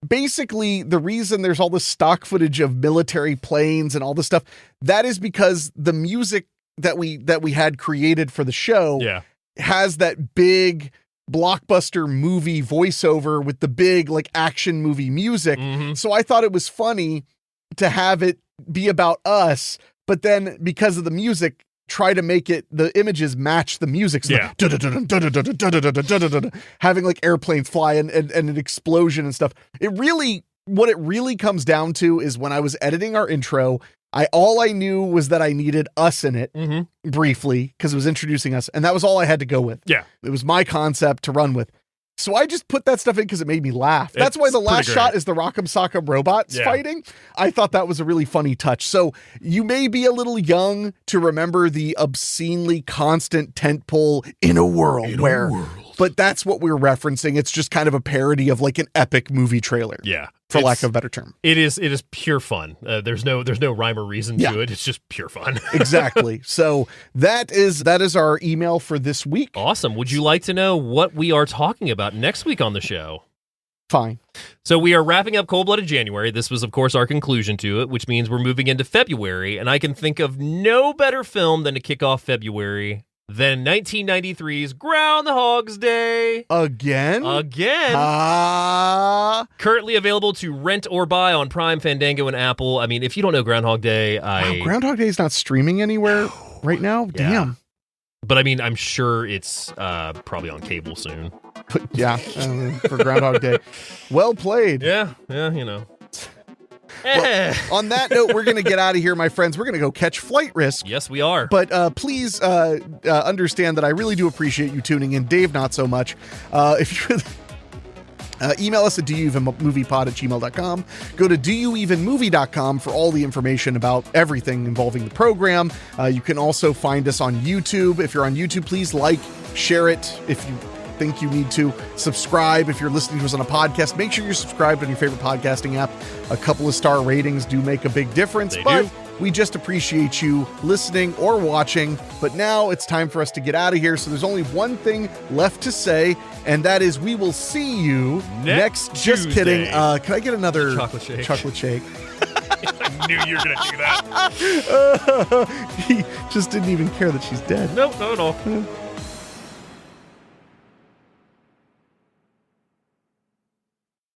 S6: basically the reason there's all this stock footage of military planes and all this stuff, that is because the music that we had created for the show has that big blockbuster movie voiceover with the big like action movie music. Mm-hmm. So I thought it was funny to have it be about us, but then because of the music, try to make it, the images match the music. So like, having like airplanes fly and an explosion and stuff. What it really comes down to is when I was editing our intro, all I knew was that I needed us in it briefly because it was introducing us. And that was all I had to go with.
S7: Yeah.
S6: It was my concept to run with. So I just put that stuff in because it made me laugh. That's why the last shot is the Rock'em Sock'em robots fighting. I thought that was a really funny touch. So you may be a little young to remember the obscenely constant tentpole in a world but that's what we're referencing. It's just kind of a parody of like an epic movie trailer.
S7: Yeah.
S6: For lack of a better term.
S7: It is pure fun. There's no rhyme or reason to it. It's just pure fun.
S6: Exactly. So that is our email for this week.
S7: Awesome. Would you like to know what we are talking about next week on the show?
S6: Fine.
S7: So we are wrapping up Cold-Blooded January. This was, of course, our conclusion to it, which means we're moving into February, and I can think of no better film than to kick off February than 1993's Groundhog's Day.
S6: Again?
S7: Currently available to rent or buy on Prime, Fandango, and Apple. I mean, if you don't know Groundhog Day,
S6: Wow, Groundhog Day is not streaming anywhere right now?
S7: Yeah.
S6: Damn.
S7: But I mean, I'm sure it's probably on cable soon.
S6: For Groundhog Day. Well played.
S7: Yeah, you know.
S6: Well, on that note, we're going to get out of here, my friends. We're going to go catch Flight Risk.
S7: Yes, we are.
S6: But please understand that I really do appreciate you tuning in. Dave, not so much. If you email us at doyouevenmoviepod@gmail.com. Go to doyouevenmovie.com for all the information about everything involving the program. You can also find us on YouTube. If you're on YouTube, please like, share it. If you think you need to subscribe, if you're listening to us on a podcast, make sure you're subscribed on your favorite podcasting app. A couple of star ratings do make a big difference, but we just appreciate you listening or watching. But now it's time for us to get out of here. So there's only one thing left to say, and that is we will see you next Tuesday. Just kidding. Can I get another chocolate shake?
S7: I knew you were going to do that.
S6: He just didn't even care that she's dead.
S7: Nope, not at all.